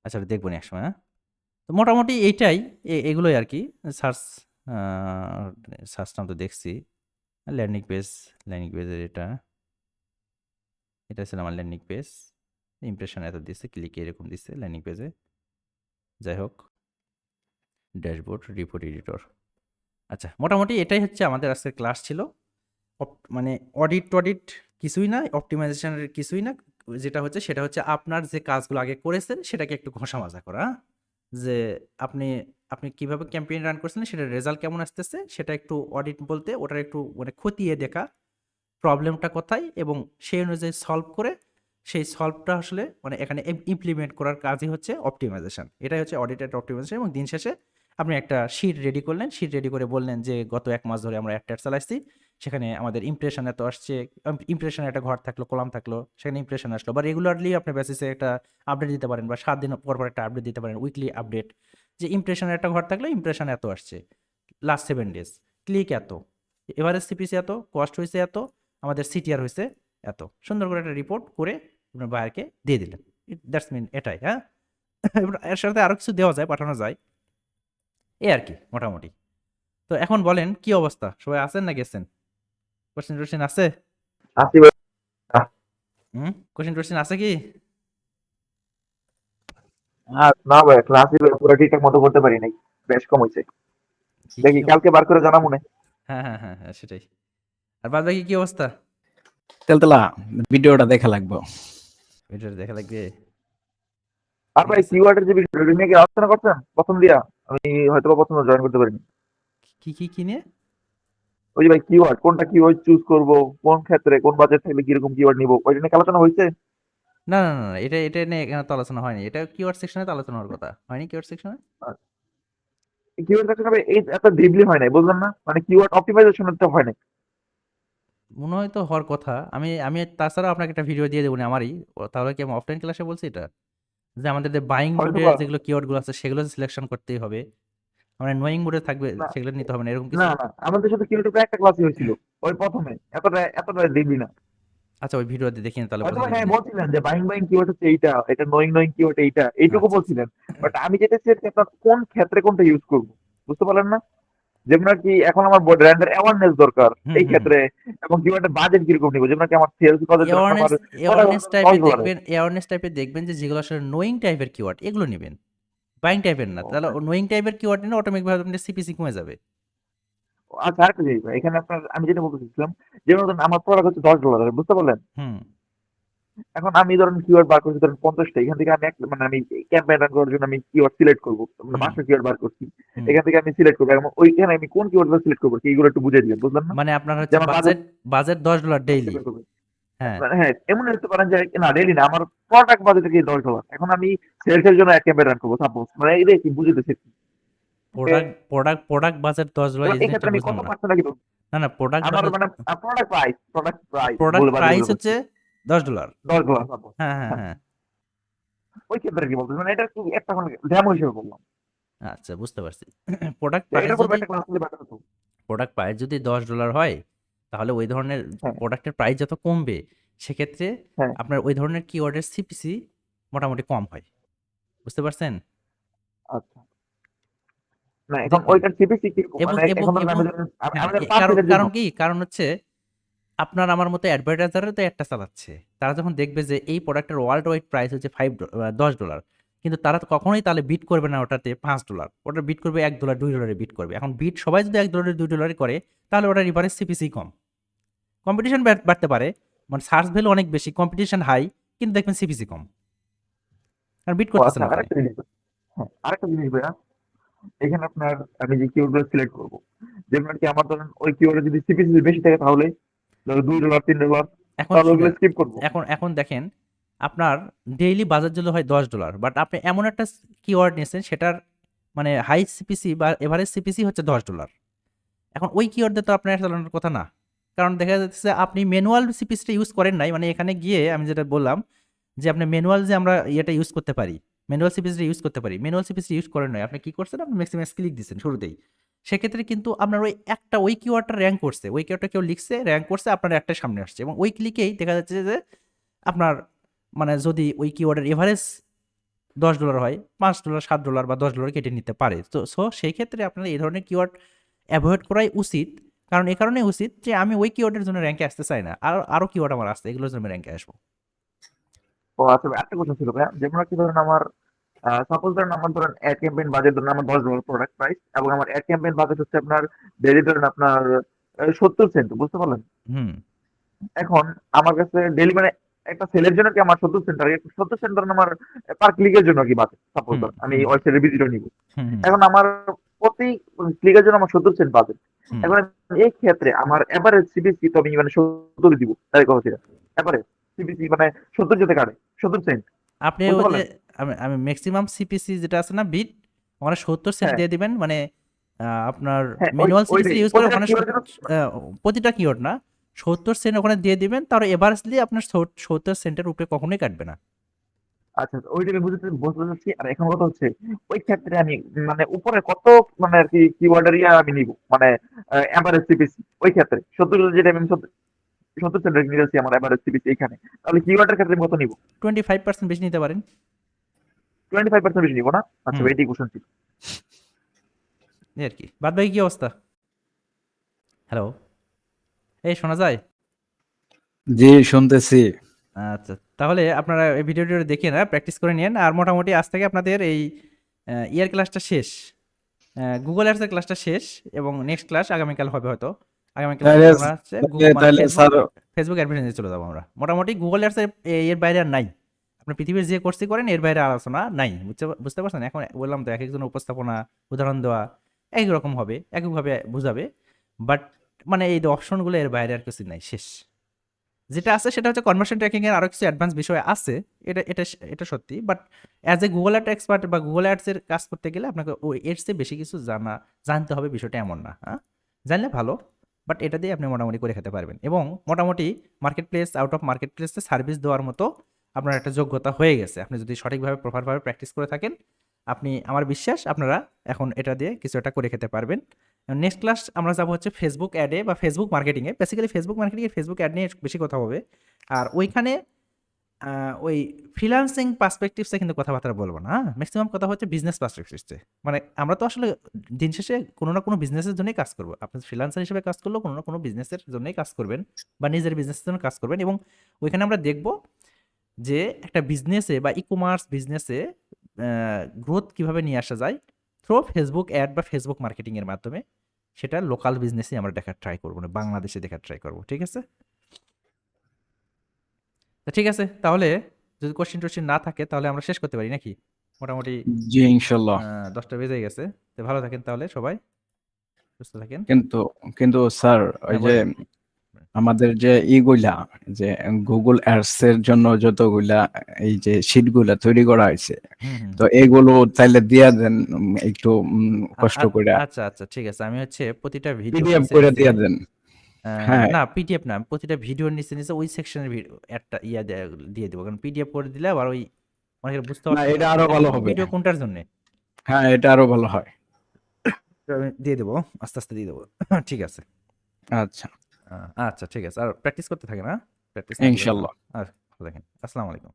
আচ্ছা, দেখবো নি একসময়, হ্যাঁ? তো মোটামুটি এইটাই, এগুলোই আর কি। সার্চ সার্চ নাম তো দেখছি। ল্যান্ডিং পেজের এটা ছিল আমার ল্যান্ডিং পেজ। ইমপ্রেশন এত দিচ্ছে, ক্লিকে এরকম দিচ্ছে ল্যান্ডিং পেজে। যাই হোক, ড্যাশবোর্ড, রিপোর্ট এডিটর। আচ্ছা, মোটামুটি এটাই হচ্ছে আমাদের আজকের ক্লাস ছিল। মানে অডিট কিছুই না, অপটিমাইজেশনের কিছুই না। যেটা হচ্ছে সেটা হচ্ছে আপনার যে কাজগুলো আগে করেছেন সেটাকে একটু ঘষা মাজা করা, হ্যাঁ? যে আপনি আপনি কিভাবে ক্যাম্পেইন রান করছেন, সেটার রেজাল্ট কেমন আসতেছে সেটা একটু অডিট বলতে ওটার একটু মানে খতিয়ে দেখা, প্রবলেমটা কোথায় এবং সেই অনুযায়ী সলভ করে সেই সলভটা আসলে মানে এখানে ইমপ্লিমেন্ট করার কাজই হচ্ছে অপটিমাইজেশন। এটাই হচ্ছে অডিটেড অপটিমাইজেশন এবং দিন শেষে আপনি একটা শিট রেডি করলেন। শিট রেডি করে বললেন যে গত ১ মাস ধরে আমরা একটা চালাইছি। সেখানে আমাদের ইমপ্রেশন এত আসছে। ইমপ্রেশন একটা ঘর থাকলো, কলাম থাকলো। সেখানে ইমপ্রেশন আসলো। বা রেগুলারলি আপনি বেসিসে একটা আপডেট দিতে পারেন বা ৭ দিন পর একটা আপডেট দিতে পারেন। Weekly update. যে ইমপ্রেশনের একটা ঘর থাকলে ইমপ্রেশন এত আসছে। Last 7 days. ক্লিক এত। এভারেজ সিপিসি এত, কস্ট হইছে এত, আমাদের সিটিআর হইছে এত। সুন্দর করে একটা রিপোর্ট করে আপনার বায়ারকে দিয়ে দিলেন। দ্যাটস মিন এটাই, হ্যাঁ? এবার এর সাথে আরো কিছু দেওয়া যায়, পাঠানো যায়। এই আরকি মোটামুটি। তো এখন বলেন কি অবস্থা? সবাই আছেন না গেছেন? কোয়েশ্চেন-টোয়েশ্চেন আছে? আসি ভাই। কোয়েশ্চেন-টোয়েশ্চেন আছে কি? না ভাই, ক্লাসে পুরো ঠিকঠাক মতো করতে পারি নাই, বেশ কম হয়েছে। কি দেখি কালকে বার করে জানা মনে। হ্যাঁ, সেটাই। আর বাদ বাকি কি অবস্থা? তেলতেলা ভিডিওটা দেখা লাগবে। ভিডিওটা দেখা লাগবে। আর ঠিক ভাই আছে। কিওয়ার্ডের যে বিষয়টা নিয়ে কি আলোচনা করছেন প্রথম দিয়া? আমি হয়তো বা প্রথমে জয়েন করতে পারিনি। কি নিয়ে? ওই যে ভাই কিওয়ার্ড, কোনটা কিওয়ার্ড চুজ করব, কোন ক্ষেত্রে কোন বাজেট থাকলে কিরকম কিওয়ার্ড নিব, ওইটা নিয়ে কি আলোচনা হয়েছে? না। এটা নিয়ে এখানে তো আলোচনা হয়নি। এটা কিওয়ার্ড সেকশনে তো আলোচনা হওয়ার কথা। হয়নি কিওয়ার্ড সেকশনে? কিওয়ার্ড সেকশন হবে এই এত ডিপলি হয় নাই, বুঝলেন না? মানে কিওয়ার্ড অপটিমাইজেশনটা হয় নাই। মনে হয় তো হওয়ার কথা। আমি তাছাড়াও আপনাকে একটা ভিডিও দিয়ে দেবনি আমারই। তাহলে কি আমি অফলাইন ক্লাসে বলছি এটা? যে আমাদের যে বাইং হয়তো মোডের বা যেগুলো কিওয়ার্ডগুলো আছে সেগুলো সিলেকশন করতেই হবে। মানে নোয়িং মোডে থাকবে না সেগুলো নিতে হবে না এরকম না কিছু? না, আমাদের সাথে কিওয়ার্ড একটা ক্লাসই হয়েছিল ওই প্রথমে, এতটা ডিপলি না। আচ্ছা ওই ভিডিওতে দেখিনি তাহলে হয়তো বোঝা যাবে হ্যাঁ না। বলছিলেন যে বাইং বাইং কিওয়ার্ড হচ্ছে এইটা, এটা নোয়িং নোয়িং কিওয়ার্ড এইটা, এইটুকু আচ্ছা, আচ্ছা। বলছিলেন। বাট আমি যেটা চাচ্ছি আপনার কোন ক্ষেত্রে কোনটা ইউজ করবো, বুঝতে পারলেন না? যেমন আর কি এখন আমার ব্র্যান্ডের অ্যাওয়ারনেস দরকার হুম, এই হুম, হুম। ক্ষেত্রে, এবং কিওয়ার্ডের বাজেট কিরকম নিবো, যেমন কি আমার সেলস বাজেট ধরেন আমার $10। অ্যাওয়ারনেস টাইপের দেখবেন যে যেগুলো আসলে নোয়িং টাইপের কিওয়ার্ড এগুলো নিবেন। বাইং টাইপের না। তাহলে নোয়িং টাইপের কিওয়ার্ড নিলে অটোমেটিক ভাবে আপনার সিপিসি কমে যাবে। আচ্ছা আরেকটা জিনিস ভাই, এখানে আপনার আমি যেটা বলতে চাইছিলাম, যেমন ধরুন আমার প্রোডাক্ট হচ্ছে $10, বুঝতে পারলেন? হুম, এখন আমি ধরেন কিওয়ার্ড বার করছি ধরেন 50টা, এখান থেকে আমি মানে আমি ক্যাম্পেইন রান করার জন্য আমি কিওয়ার্ড সিলেক্ট করবো, মানে হুম, 5টা কিওয়ার্ড বার করছি। হুম। এখান থেকে আমি সিলেক্ট করবো এবং ওইখানে আমি কোন কিওয়ার্ডগুলো সিলেক্ট করবো এইগুলো একটু বুঝিয়ে দিবেন, বুঝলেন না? মানে আপনার যে হচ্ছে আমার বাজেট বাজেট $10 ডেইলি। হ্যাঁ। মানে হ্যাঁ, এমন হতে পারেন যে না ডেইলি না, আমার প্রোডাক্ট বাজেট কি $10। এখন আমি সেলস এর জন্য এক ক্যাম্পেইন রান করবো সাপোজ, মানে এই কি বুঝতেছি। প্রোডাক্ট বাজেট $10 এবার এই এই জিনিসটা ক্ষেত্রে আমি বুঝলাম কত না। পার্সেন্ট রাখি? না, প্রোডাক্ট আমার বাজেট মানে প্রোডাক্ট প্রাইস প্রোডাক্ট বলে বাজে প্রাইস বলে হচ্ছে বলছি $10। $10 সাপোজ। হ্যাঁ, হ্যাঁ। ওই ক্ষেত্রে কি বলতেছি, মানে এটা একটু একটা মানে ডেমো হিসেবে বললাম। আচ্ছা বুঝতে পারছি। প্রোডাক্ট যে প্রাইস এটার উপর যদি একটা ক্লাস নিলে বেটার হতো। $10 হয়, তাহলে ওই ধরনের হ্যাঁ, প্রোডাক্টের প্রাইস যত কমবে, সেক্ষেত্রে হ্যাঁ, আপনার ওই ধরনের কিওয়ার্ডের সিপিসি মোটামুটি কম হয়। বুঝতে পারছেন? আচ্ছা। না এখন দেখবেন। ওইটার সিপিসি কিরকম? এবং মানে এবং এখন ধরেন এবং আমি ধরেন হ্যাঁ, আমি ধরেন ৫ কারণ দিনের জন্য। কারণ কি? কারণ হচ্ছে আপনার আমার মতো অ্যাডভার্টাইজারও তো একটা চালাচ্ছে। তারা যখন দেখবে যে এই প্রোডাক্টের ওয়ার্ল্ড ওয়াইড প্রাইস হচ্ছে $10, কিন্তু তারা তো কখনোই তাহলে বিট করবে না ওটাতে $5, ওটা বিট করবে $1, $2 এ বিট করবে। এখন বিট সবাই যদি $1, $2 করে, তাহলে ওটার রিভারেজ সিপিসি কম। কম্পিটিশন বাড়তে পারে, মানে সার্চ ভ্যালু অনেক বেশি, কম্পিটিশন হাই, কিন্তু দেখবেন সিপিসি কম। কারণ বিট ও করতেছে আচ্ছা, না ওখানে। আরেকটা জিনিস হ্যাঁ, আরেকটা জিনিস ভাইয়া, এখানে আপনার আমি যে কিওয়ার্ডগুলো সিলেক্ট করব, যেমন আরকি আমার ধরেন ওই কিওয়ার্ডে যদি সিপিসি বেশি থাকে তাহলে ধরো $2 $3, এখন তাহলে ওগুলো শুনেন, স্কিপ করব। এখন দেখেন, আপনার ডেইলি বাজার যদি হয় $10, বাট আপনি এমন একটা কিওয়ার্ড নিয়েছেন সেটার মানে হাই সিপিসি বা এভারেজ সিপিসি হচ্ছে $10। এখন ওই কিওয়ার্ড দিয়ে তো আপনার চালানোর কথা না। কারণ দেখা যাচ্ছে আপনি ম্যানুয়াল সিপিসিটা ইউজ করেন নাই। মানে এখানে গিয়ে আমি যেটা বললাম যে আপনি ম্যানুয়াল যে আমরা ইয়েটা ইউজ করতে পারি, ম্যানুয়াল সিপিসিটা ইউজ করতে পারি। ম্যানুয়াল সিপিসি ইউজ করেন নাই। আপনি কি করছেন? আপনি ম্যাক্সিমাইজ ক্লিক দিচ্ছেন শুরুতেই। সেক্ষেত্রে কিন্তু আপনার ওই কিওয়ার্ডটা র‍্যাংক করছে। ওই কিওয়ার্ডটা কেউ লিখছে, র‍্যাংক করছে, আপনার একটাই সামনে আসছে এবং ওই ক্লিকেই দেখা যাচ্ছে যে আপনার মানে যদি ওই কিওয়ার্ডের এভারেজ $10 হয়, $5, $7 বা $10 কেটে নিতে পারে। তো সেই ক্ষেত্রে আপনার এই ধরনের কিওয়ার্ড এভয়েড করাই উচিত। কারণ এ কারণেই উচিত যে আমি ওই কিওয়ার্ডের জন্য র‍্যাংকে আসতে চাই না। আরো কিওয়ার্ড আমার আছে, এগুলোর জন্য আমি র‍্যাংকে আসবো। ও আচ্ছা, একটা কোশ্চেন ছিল ভাইয়া, যেমন আরকি ধরেন আমার সাপোজ ধরেন আমার ধরেন এড ক্যাম্পেইন বাজেট ধরেন আমার $10 প্রোডাক্ট প্রাইস, এবং আমার এড ক্যাম্পেইন বাজেট হচ্ছে আপনার ডেইলি ধরেন আপনার 70 সেন্ট, বুঝতে পারলেন? হুম, এখন আমার কাছে ডেইলি মানে একটা সেলের জন্য কি আমার 70 সেন্ট টার্গেট, 70 সেন্ট ধরেন আমার পার ক্লিকের জন্য কি বাজেট সাপোজ হুম, ধরেন আমি হুম, ওয়েবসাইটের ভিজিটর নিব। হুম, হুম, এখন আমার প্রতি ক্লিকের জন্য আমার 70 সেন্ট বাজেট। হুম। এখন এই ক্ষেত্রে আমার এভারেজ সিপিসি তো আমি মানে 70 দিব, তাই কথা ছিল এভারেজ। সিপিসি মানে 70 যেতে কাটে 70 সেন্ট আপনি বুঝতে ওই যে পারলেন? আমি আমি ম্যাক্সিমাম সিপিসি যেটা আছে না বিট ওখানে 70 সেন্ট হ্যাঁ, দিয়ে দিবেন মানে আপনার হ্যাঁ, ম্যানুয়াল সিপিসি ওইটাই ইউজ করে প্রতিটা ওখানে কিওয়ার্ডের জন্য প্রতিটা কিওয়ার্ড না 70 সেন্ট ওখানে দিয়ে দিবেন তার এভারেজলি আপনার 70 সেন্টের উপরে কখনোই কাটবে না। আচ্ছা, ওইটা আমি বুঝতে চাচ্ছি। আর এখন কথা হচ্ছে ওই ক্ষেত্রে আমি মানে উপরে কত মানে আর কি কিওয়ার্ডের আমি নিব মানে এভারেজ সিপিসি ওই ক্ষেত্রে 70 যেটা আমি 70 সেন্ট নিয়েছি আমার এভারেজ সিপিসি এখানে, তাহলে কিওয়ার্ডের ক্ষেত্রে আমি কত নিব? 25% বেশি নিতে পারেন। 25% বেশি নিব না? আচ্ছা, হুম, এইটাই কোশ্চেন ছিল। এই আর কি। বাদ বাকি কি অবস্থা? হ্যালো, এই শোনা যায়? জি শুনতেছি। আচ্ছা, তাহলে আপনারা এই ভিডিওটি দেখে না প্র্যাকটিস করে নিন। আর মোটামুটি আজ থেকে আপনাদের এই ইয়ার ক্লাসটা শেষ। গুগল অ্যাডসের ক্লাসটা শেষ এবং নেক্সট ক্লাস আগামীকাল হবে হয়তো। আগামীকাল থেকে তাহলে আমরা হচ্ছে মানে তাহলে ফেসবুক স্যার ফেসবুক অ্যাডভার্টাইজে চলে যাবো আমরা। মোটামুটি গুগল অ্যাডসের এর বাইরে আর নাই। আপনি পৃথিবীর যে কোর্সই করেন এর বাইরে আলোচনা নাই। বুঝতে পারছেন? এখন বললাম তো একেকজনের উপস্থাপনা, উদাহরণ দেওয়া একই রকম হবে, একইভাবে বুঝাবে। বাট মানে এই অপশনগুলো এর বাইরে আর কিছু নাই, শেষ। যেটা আছে সেটা হচ্ছে কনভার্সন ট্র্যাকিং এর আরো কিছু অ্যাডভান্স বিষয় আছে। এটা সত্যি। But as a Google ad expert বা গুগল অ্যাডস এর কাজ করতে গেলে আপনাকে ওই এর চেয়ে বেশি কিছু জানতে হবে, বিষয়টা এমন না। হ্যাঁ? জানলে ভালো। বাট এটা দিয়ে আপনি মোটামুটি করে খেতে পারবেন। এবং মোটামুটি market place out of market প্লেসে সার্ভিস দেওয়ার মতো আপনার একটা যোগ্যতা হয়ে গেছে। আপনি যদি সঠিকভাবে প্রপারভাবে প্র্যাকটিস করে থাকেন, আপনি আমার বিশ্বাস আপনারা এখন এটা দিয়ে কিছু একটা করে খেতে পারবেন। নেক্সট ক্লাস আমরা যাবো হচ্ছে ফেসবুক অ্যাডে বা ফেসবুক মার্কেটিংয়ে। বেসিক্যালি ফেসবুক মার্কেটিংয়ে ফেসবুক অ্যাড নিয়ে বেশি কথা হবে। আর ওইখানে ওই ফ্রিল্যান্সিং পার্সপেক্টিভসে কিন্তু কথাবার্তা বলবো না। হ্যাঁ? ম্যাক্সিমাম কথা হচ্ছে বিজনেস পার্সপেক্টিভসে। মানে আমরা তো আসলে দিন শেষে কোনো না কোনো বিজনেসের জন্যই কাজ করব। আপনি ফ্রিল্যান্সার হিসেবে কাজ করলেও কোনো না কোনো বিজনেসের জন্যই কাজ করবেন বা নিজের বিজনেসের জন্য কাজ করবেন এবং ওইখানে আমরা দেখব যে একটা বিজনেসে বা ই-কমার্স বিজনেসে গ্রোথ কিভাবে নিয়ে আসা যায় থ্রু ফেসবুক অ্যাড বা ফেসবুক মার্কেটিং এর মাধ্যমে। সেটা লোকাল বিজনেসে আমরা দেখার ট্রাই করবো না, বাংলাদেশে দেখার ট্রাই করবো। ঠিক আছে? তো ঠিক আছে, তাহলে যদি কোশ্চেন টোশ্চেন না থাকে তাহলে আমরা শেষ করতে পারি নাকি? মোটামুটি জি ইনশাল্লাহ। 10টা বেজে গেছে। তো ভালো থাকেন তাহলে সবাই, সুস্থ থাকেন। কিন্তু কিন্তু স্যার ওই হ্যাঁ যে বলেন। আমাদের যে ইগুলা যে গুগল অ্যাডস এর জন্য যতগুলা এই যে শিটগুলা তৈরি করা হয়েছে, হুম হুম তো এগুলো তাইলে দিয়া দেন একটু কষ্ট করে আচ্ছা আচ্ছা, ঠিক আছে। আমি হচ্ছে প্রতিটা ভিডিও পিডিএফ নিচে করে নিচে দিয়া দেন। হ্যাঁ, না পিডিএফ না, প্রতিটা ভিডিওর নিচে নিচে ওই সেকশনের একটা দিয়ে দেবো, কারণ পিডিএফ করে দিলে আবার ওই অনেকে বুঝতে না পারতেছে এটা না আরো এটা ভালো হবে। ভিডিও কোনটার জন্য। হ্যাঁ, এটা আরো ভালো হয়। আমি দিয়ে দেবো, আস্তে আস্তে দিয়ে দেবো। ঠিক আছে। আচ্ছা, আচ্ছা ঠিক আছে, আর প্র্যাকটিস করতে থাকেন। হ্যাঁ, প্র্যাকটিস না করলে হবে না। ইনশাল্লাহ। আর ভালো থাকেন। আসসালামু আলাইকুম।